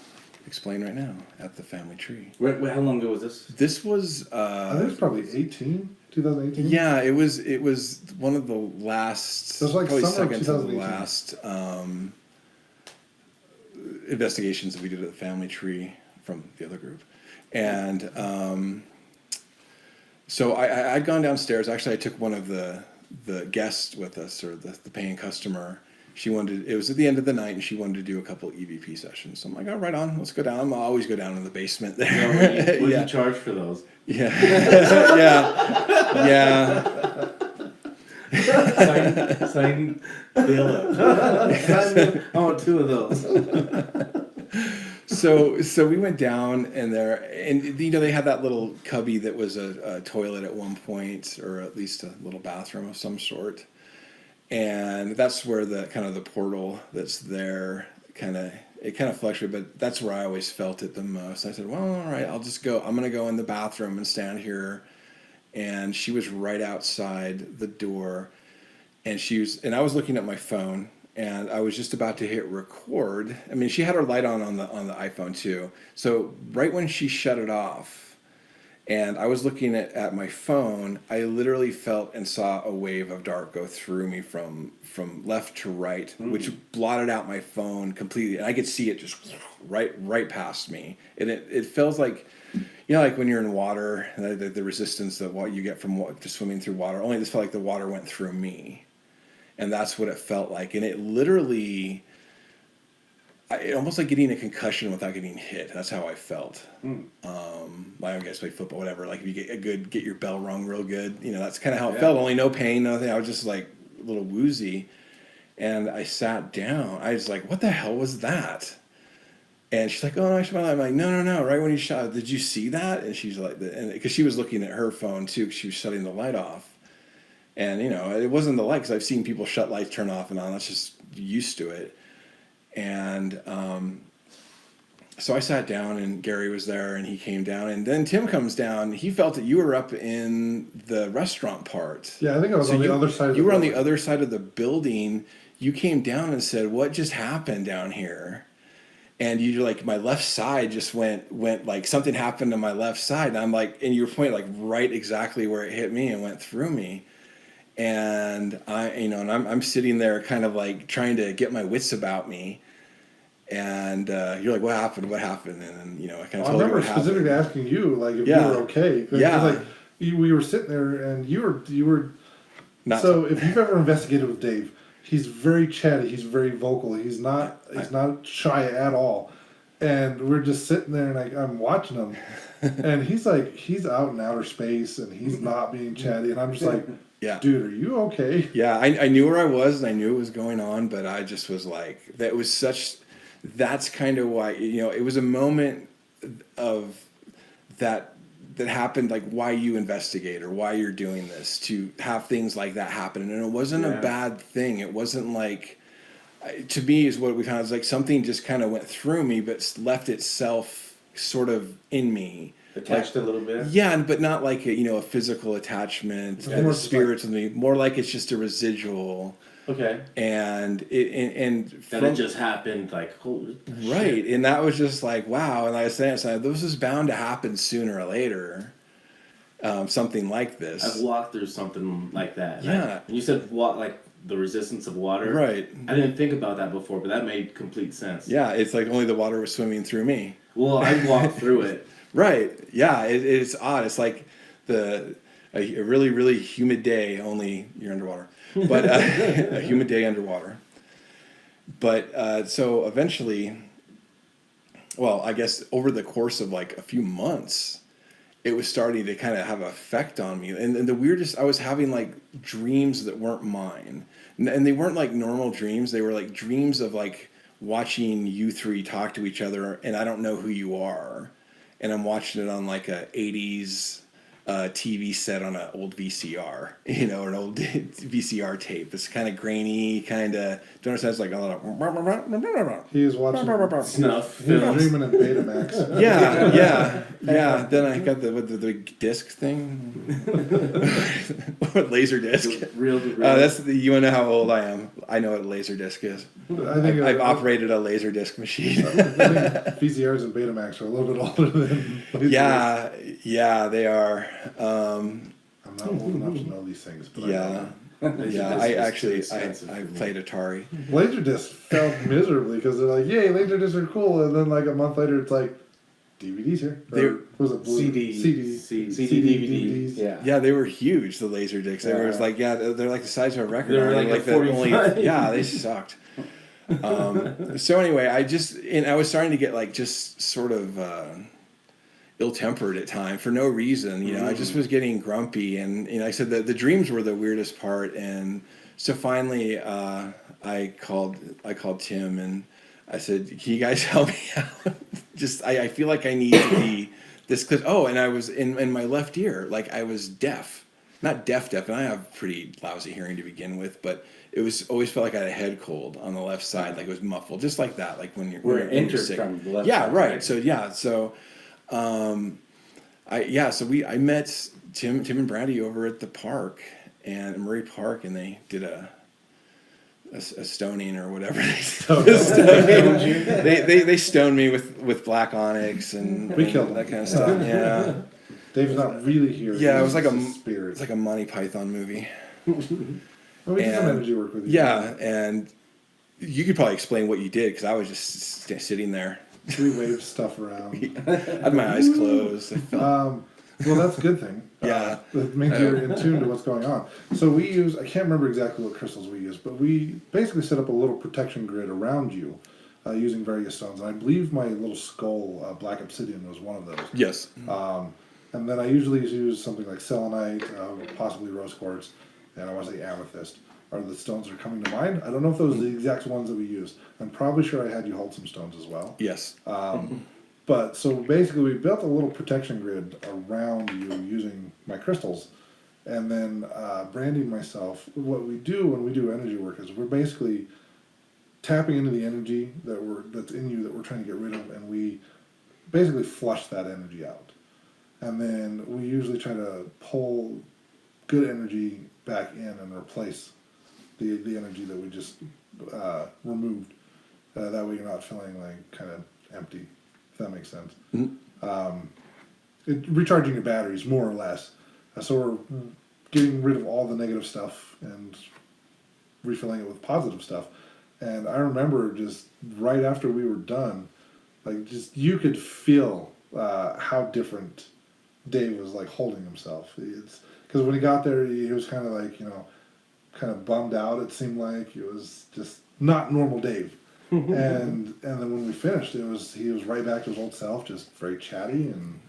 explain right now at the family tree. Wait, how long ago was this? This was. I think it was probably 2018. Yeah, it was one of the last. It was like probably summer of second to the 2018. last investigations that we did at the family tree from the other group, and so I'd gone downstairs. Actually, I took one of the guests with us, or the paying customer. She wanted. It was at the end of the night, and she wanted to do a couple EVP sessions. So I'm like, oh, right on, let's go down. I'll always go down in the basement there. What did Yeah. you charge for those? Yeah, yeah. Sign bill up. I want 2 of those. So we went down and they had that little cubby that was a toilet at one point, or at least a little bathroom of some sort, and that's where the kind of the portal that's there kind of fluctuated, but that's where I always felt it the most. I said, well, all right, I'm gonna go in the bathroom and stand here. And she was right outside the door, and I was looking at my phone, and I was just about to hit record. I mean, she had her light on the iPhone too. So right when she shut it off, and I was looking at my phone, I literally felt and saw a wave of dark go through me from left to right, which blotted out my phone completely, and I could see it just right past me. And it feels like, you know, like when you're in water, the resistance of what you get from just swimming through water. Only this felt like the water went through me, and that's what it felt like. And it literally, almost like getting a concussion without getting hit. That's how I felt. I guess play football, whatever. Like if you get your bell rung real good, you know, that's kind of how it felt. Only no pain, nothing. I was just like a little woozy, and I sat down. I was like, "What the hell was that?" And she's like, "Oh, I shot my light." I'm like, "No. Right when you shot, did you see that?" And she's like, "And because she was looking at her phone too, 'cause she was shutting the light off." And you know, it wasn't the light, because I've seen people shut lights, turn off and on. That's just used to it. And so I sat down, and Gary was there, and he came down, and then Tim comes down. He felt that you were up in the restaurant part. Yeah, I think I was on the other side of the You were on the building. other side of the building. You came down and said, "What just happened down here?" And you like, my left side just went like something happened to my left side. And I'm like, and you were pointing like right exactly where it hit me and went through me. And I'm sitting there kind of like trying to get my wits about me. And you're like, what happened? And then, you know, I kind of I told you remember what happened. specifically asking you like if Yeah. you were okay. 'Cause, Yeah. like we were sitting there, and you were. Not So if you've ever investigated with Dave, he's very chatty. He's very vocal. He's not shy at all. And we're just sitting there, and I'm watching him, and he's out in outer space, and he's not being chatty. And I'm just like, Yeah. dude, are you okay? Yeah, I knew where I was and I knew it was going on, but I just was like, that's kind of why, it was a moment of that happened, like why you investigate or why you're doing this, to have things like that happen. And it wasn't a bad thing. It wasn't like, to me is what we found, is like something just kind of went through me, but left itself sort of in me. Attached a little bit. Yeah, but not like a physical attachment to more the just spirits of me. More like it's just a residual. Okay. And It just happened, like, holy right, shit. and that was just like, wow. And I was saying, this is bound to happen sooner or later. Something like this. I've walked through something like that. Yeah. And you said like the resistance of water. Right. I didn't think about that before, but that made complete sense. Yeah, it's like only the water was swimming through me. Well, I walked through it. Right. Yeah, it's odd. It's like a really, really humid day, only you're underwater. But a humid day underwater. But so eventually, well, I guess over the course of like a few months, it was starting to kind of have an effect on me. And the weirdest, I was having like dreams that weren't mine. And they weren't like normal dreams. They were like dreams of like watching you three talk to each other, and I don't know who you are. And I'm watching it on like a 80s TV set on an old VCR, or an old VCR tape. It's kind of grainy, kind of, don't understand, it's like a lot of... He was watching Snuff He was films. dreaming in Betamax. Yeah. Then I got the disc thing. Laser disc. Real. You want to know how old I am? I know what a laser disc is. I think I've operated a laser disc machine. I think VCRs and Betamax are a little bit older than Laserdiscs. Yeah, they are. I'm not old enough to know these things, but Yeah. Yeah, I played Atari. Laserdiscs failed miserably because they're like, yay, Laserdiscs are cool, and then like a month later, it's like, DVDs here. Or, was it blue? CD DVDs. Yeah. Yeah, they were huge, the laser discs. They were like, they're like the size of a record. They were like a 45. Yeah, they sucked. So anyway, I was starting to get like just sort of ill-tempered at times for no reason. I just was getting grumpy, and I said that the dreams were the weirdest part. And so finally, I called Tim and I said, "Can you guys help me out? I feel like I need to be this." Cause, and I was in my left ear, like I was deaf, not deaf, and I have pretty lousy hearing to begin with, but it was always felt like I had a head cold on the left side, like it was muffled, just like that, like when you're sick. From the left Yeah, side, right. So I met Tim and Brady over at the park and Murray Park, and they did a stoning or whatever. They stoned me with black onyx and We killed that him. kind of stuff. Yeah, Dave's not really here. yeah. It was like spirit. it's like a Monty Python movie. Well, we did some and- energy work with you. Yeah, and you could probably explain what you did because I was just sitting there. We waved stuff around. I had my eyes closed. I felt, Well, that's a good thing. Yeah. That means you're in tune to what's going on. So we use, I can't remember exactly what crystals we use, but we basically set up a little protection grid around you using various stones. And I believe my little skull, black obsidian, was one of those. yes. And then I usually use something like selenite, possibly rose quartz, and I want to say amethyst are the stones that are coming to mind. I don't know if those are the exact ones that we used. I'm probably sure I had you hold some stones as well. Yes. But so basically, we built a little protection grid around you using my crystals, and then branding myself. What we do when we do energy work is we're basically tapping into the energy that's in you that we're trying to get rid of, and we basically flush that energy out. And then we usually try to pull good energy back in and replace the energy that we just removed. That way, you're not feeling like kind of empty. If that makes sense. Recharging your batteries, more or less. So we're getting rid of all the negative stuff and refilling it with positive stuff. And I remember just right after we were done, like just you could feel how different Dave was like holding himself. It's because when he got there, he was kind of like kind of bummed out. It seemed like it was just not normal Dave. And then when we finished, he was right back to his old self, just very chatty, and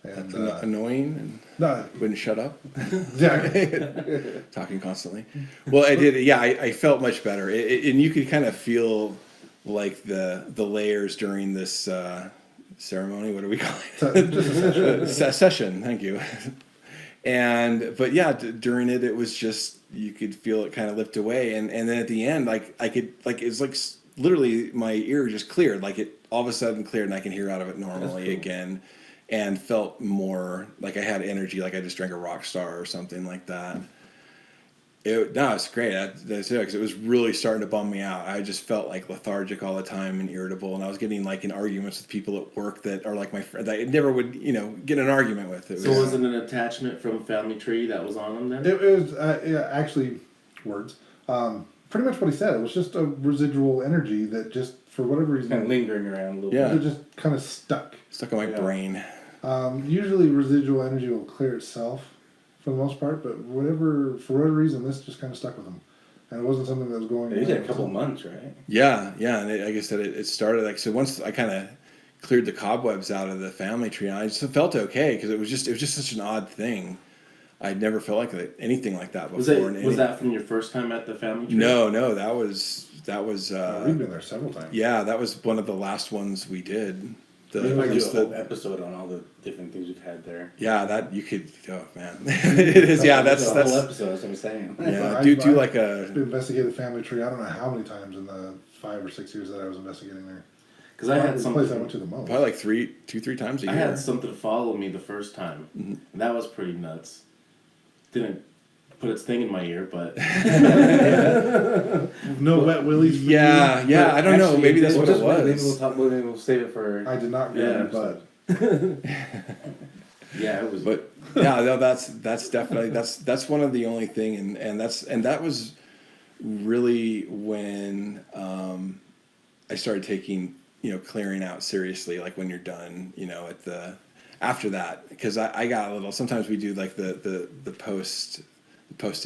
And Annoying and no, wouldn't shut up. exactly. Talking constantly. Well, I did. Yeah, I felt much better, and you could kind of feel like the layers during this ceremony. What do we call it? So, just a session. Session. Thank you. But yeah, during it, it was just you could feel it kind of lift away, and then at the end, like I could it's like literally my ear just cleared, like it all of a sudden cleared, and I can hear out of it normally again. And felt more like I had energy, like I just drank a rock star or something like that. It's great. That's it, because it was really starting to bum me out. I just felt like lethargic all the time and irritable, and I was getting like in arguments with people at work that are like my friend that I never would, get in an argument with. Was it an attachment from Family Tree that was on him then? It was actually words. Pretty much what he said. It was just a residual energy that just, for whatever reason, Kind of lingering around a little Yeah. it just kind of stuck. Stuck in my brain. Usually residual energy will clear itself for the most part, but for whatever reason, this just kind of stuck with him. And it wasn't something that was going bit. He's had a couple months, right? Yeah, and like I said, it started like so. Once I kind of cleared the cobwebs out of the family tree, I just felt okay because it was just such an odd thing. I'd never felt like anything like that before. Was that from your first time at the Family Tree? No, that was. We've been there several times. Yeah, that was one of the last ones we did. We might do a whole episode on all the different things we've had there. Yeah, that you could. Oh man, it is. Yeah, that's a whole episode. That's what I'm saying. Yeah, I've do like a. investigated the Family Tree. I don't know how many times in the 5 or 6 years that I was investigating there. Because I had the place I something. went to the most. Probably like 2-3 times a year. I had something follow me the first time. And that was pretty nuts. Didn't put its thing in my ear, but No wet willies. For Yeah, you. yeah. I don't know. Maybe that's what it Maybe was. we'll save it for. I did not get Yeah, it, but yeah, it was. But yeah, no, that's definitely that's one of the only thing, and that was really when I started taking clearing out seriously, like when you're done, at the after that, because I got a little. Sometimes we do like the post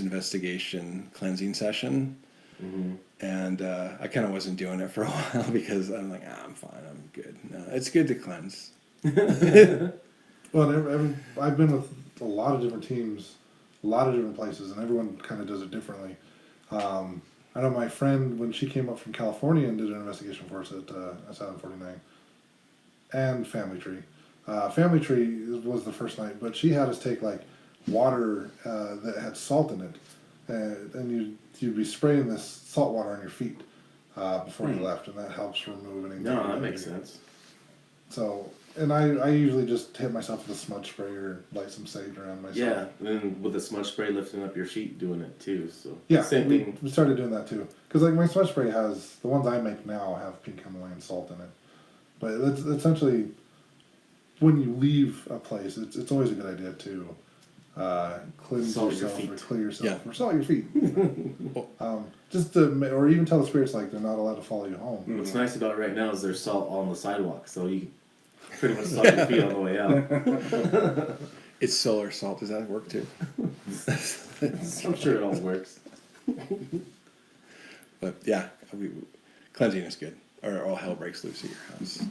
investigation cleansing session. Mm-hmm. And I kind of wasn't doing it for a while because I'm like, I'm fine, I'm good. No, it's good to cleanse. well, I've been with a lot of different teams, a lot of different places, and everyone kind of does it differently. I know my friend, when she came up from California and did an investigation for us at 749 and Family Tree. Family Tree was the first night, but she had us take like water that had salt in it, and you'd be spraying this salt water on your feet before you left, and that helps remove anything. No, that makes sense. So, and I usually just hit myself with a smudge spray or light some sage around myself. Yeah, and then with the smudge spray lifting up your feet, doing it too. So Yeah, same we, thing. we started doing that too. Because like my smudge spray has, the ones I make now have pink Himalayan salt in it. But it's essentially, when you leave a place, it's always a good idea to cleanse Salt your yourself or feet. clear yourself Yeah. or salt your feet. Just to, or even tell the spirits like they're not allowed to follow you home. What's nice about it right now is there's salt on the sidewalk, so you pretty much salt your feet on the way out. It's solar salt. Does that work too? I'm sure it all works. But yeah, cleansing is good, or all hell breaks loose at your house.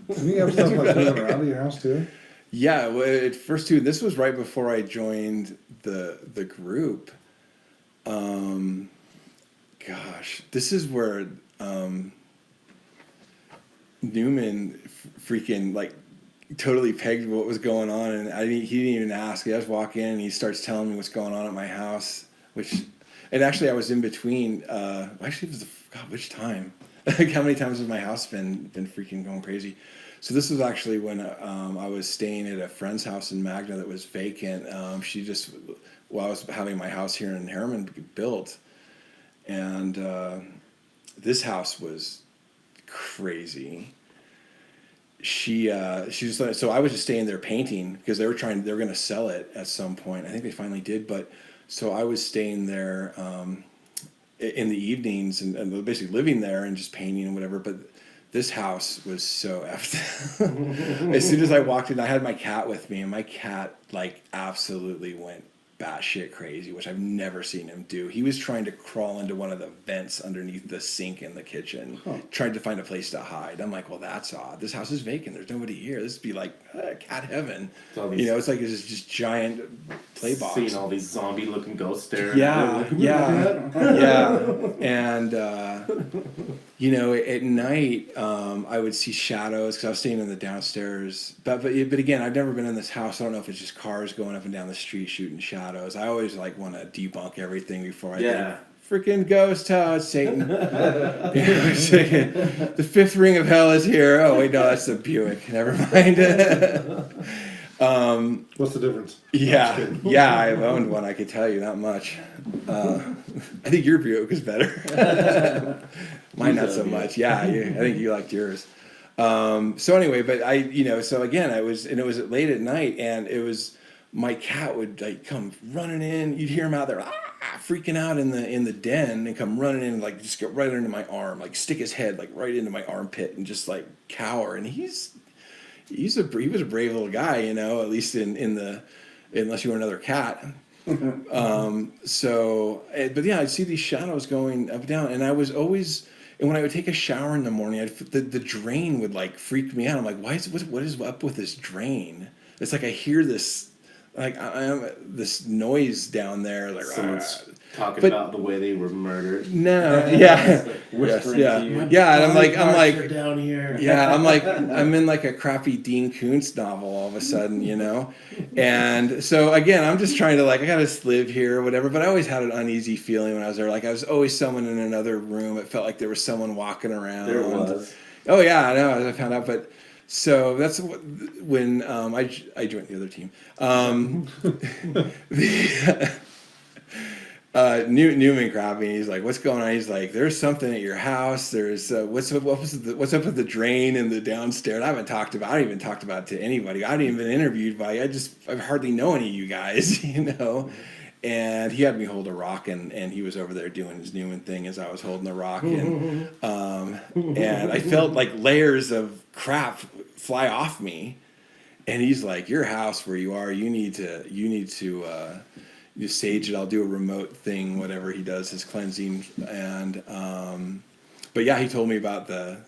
And you have stuff like moving around at your house too? Yeah, well, at first too. This was right before I joined the group. Gosh, this is where Newman freaking like totally pegged what was going on, and he didn't even ask. I just walk in, and he starts telling me what's going on at my house, and actually I was in between. Actually, it was which time? Like how many times has my house been freaking going crazy? So this was actually when I was staying at a friend's house in Magna that was vacant. I was having my house here in Harriman built, and this house was crazy. She was so I was just staying there painting because they were going to sell it at some point. I think they finally did, but so I was staying there in the evenings and basically living there and just painting and whatever. But this house was so effed. As soon as I walked in, I had my cat with me, and my cat like absolutely went batshit crazy, which I've never seen him do. He was trying to crawl into one of the vents underneath the sink in the kitchen, trying to find a place to hide. I'm like, well, that's odd. This house is vacant. There's nobody here. This would be like cat heaven. It's like it's just giant play box. Seeing all these zombie-looking ghosts staring. Yeah. And at night, I would see shadows because I was staying in the downstairs. But again, I've never been in this house. I don't know if it's just cars going up and down the street shooting shadows. I always want to debunk everything before I do. Freaking ghost house, Satan. The fifth ring of hell is here. Oh wait, no, that's the Buick. Never mind. What's the difference? Yeah, I've owned one. I could tell you not much. I think your Buick is better. Mine not so much. Yeah, I think you liked yours. So anyway, but so again, it was late at night, and it was my cat would come running in. You'd hear him out there freaking out in the den, and come running in, and just get right under my arm, stick his head right into my armpit, and just cower. And he was a brave little guy, at least unless you were another cat. But yeah, I'd see these shadows going up and down, and I was always, and when I would take a shower in the morning, the drain would freak me out. I'm like, what is up with this drain? It's I hear this, this noise down there, someone's talking about the way they were murdered. No, yeah, whispering to you. Yeah, and I'm like, down here. Yeah, I'm in a crappy Dean Koontz novel all of a sudden, And so again, I'm just trying to I gotta just live here or whatever. But I always had an uneasy feeling when I was there. I was always someone in another room. It felt like there was someone walking around. There was. Oh yeah, I know. As I found out, but. So that's when I joined the other team. Newman grabbed me. He's like, "What's going on?" He's like, "There's something at your house. There's what's up with the drain in the downstairs." I don't even talked about it to anybody. I hadn't even been interviewed by. I hardly know any of you guys, And he had me hold a rock, and he was over there doing his Newman thing as I was holding the rock, and I felt layers of crap fly off me, and he's like, "Your house where you are, you need to you sage it. I'll do a remote thing, whatever he does, his cleansing." And but yeah, he told me about the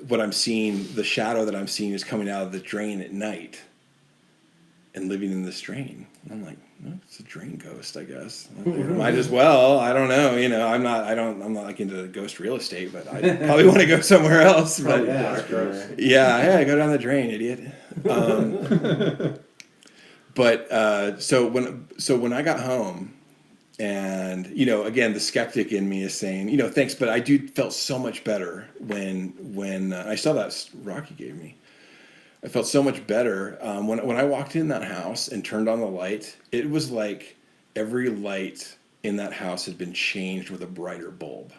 what I'm seeing, the shadow that I'm seeing is coming out of the drain at night and living in this drain. And I'm like, it's a drain ghost, I guess. Might as well. I don't know. I'm not into ghost real estate, but I probably want to go somewhere else. But yeah, go down the drain, idiot. But so when I got home, and again, the skeptic in me is saying, thanks, but I felt so much better when I saw that rock you gave me. I felt so much better when I walked in that house and turned on the light. It was like every light in that house had been changed with a brighter bulb.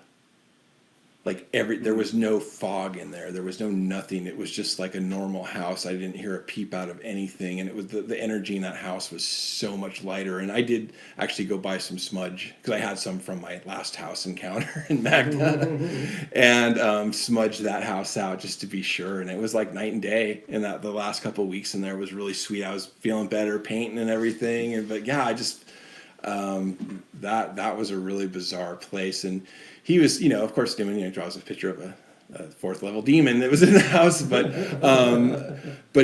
There was no fog in there. There was no nothing. It was just like a normal house. I didn't hear a peep out of anything, and it was the energy in that house was so much lighter. And I did actually go buy some smudge because I had some from my last house encounter in Magna, and smudged that house out just to be sure. And it was like night and day. And the last couple of weeks in there was really sweet. I was feeling better, painting and everything. But yeah, I just that was a really bizarre place. And he was, of course, Newman, draws a picture of a fourth level demon that was in the house, but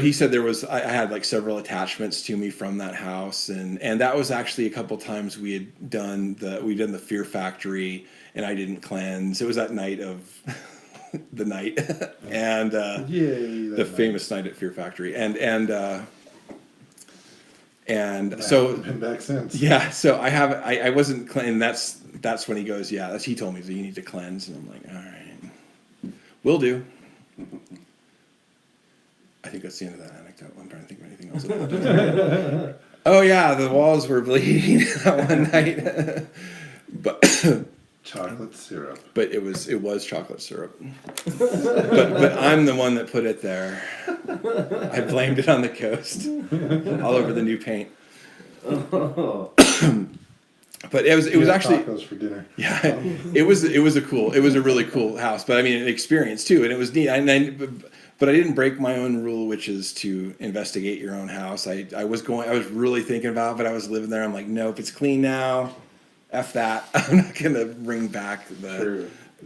he said I had several attachments to me from that house, and that was actually a couple times we'd done the Fear Factory, and I didn't cleanse. It was that night of the night, and the famous night at Fear Factory, and so been back since. Yeah, so I wasn't cleansed. That's when he goes, yeah, he told me that you need to cleanse, and I'm like, all right, will do. I think that's the end of that anecdote. I'm trying to think of anything else. Oh yeah, the walls were bleeding that one night, but chocolate syrup. But it was chocolate syrup. but I'm the one that put it there. I blamed it on the ghost, all over the new paint. But it was actually tacos for dinner. Yeah, it was a really cool house. But I mean, an experience too, and it was neat. But I didn't break my own rule, which is to investigate your own house. I was really thinking about it, but I was living there. I'm like, no, if it's clean now, F that. I'm not going to bring back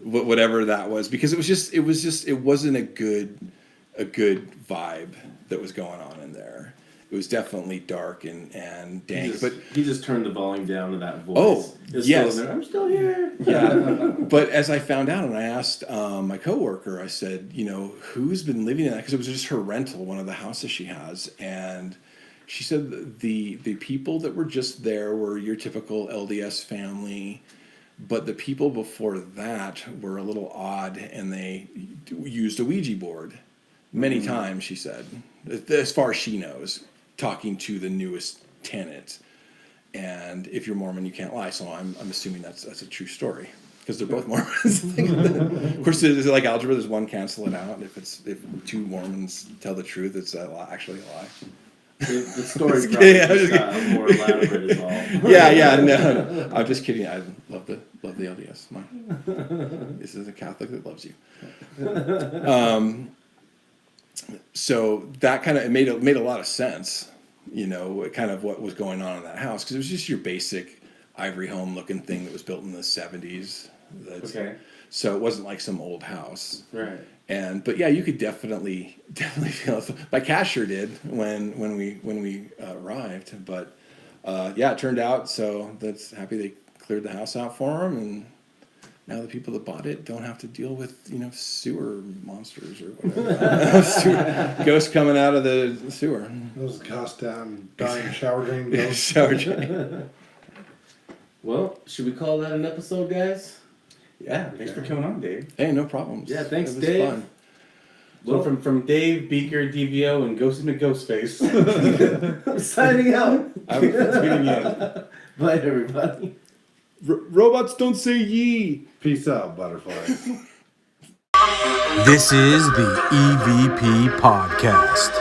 whatever that was, because it wasn't a good vibe that was going on in there. It was definitely dark and dank. But he just turned the volume down to that voice. Oh, yes. I'm still here. Yeah. But as I found out, and I asked my coworker, I said, who's been living in that? Because it was just her rental, one of the houses she has. And she said the people that were just there were your typical LDS family. But the people before that were a little odd, and they used a Ouija board many times, she said, as far as she knows, talking to the newest tenant. And if you're Mormon, you can't lie. So I'm assuming that's a true story, because they're both Mormons. Of course, it's like algebra. There's one cancel it out. If two Mormons tell the truth, it's actually a lie. The story probably more elaborate is all. Yeah, no. I'm just kidding. I love the LDS. This is a Catholic that loves you. So that kind of made a lot of sense, kind of what was going on in that house, because it was just your basic ivory home looking thing that was built in the 70s. Okay. So it wasn't like some old house. Right. But yeah, you could definitely feel it. My cat sure did when we arrived. But yeah, it turned out, so that's happy they cleared the house out for him, and now the people that bought it don't have to deal with sewer monsters or whatever. Ghosts coming out of the sewer. Those goddamn dying shower drain ghosts. Shower drain. Well, should we call that an episode, guys? Yeah, thanks for coming on, Dave. Hey, no problems. Yeah, thanks, It was Dave. fun. So from Dave, Beaker, DVO, and Ghosty McGhostFace, I'm signing out. I'm tuning in. Bye, everybody. Robots don't say ye. Peace out, butterflies. This is the EVP Podcast.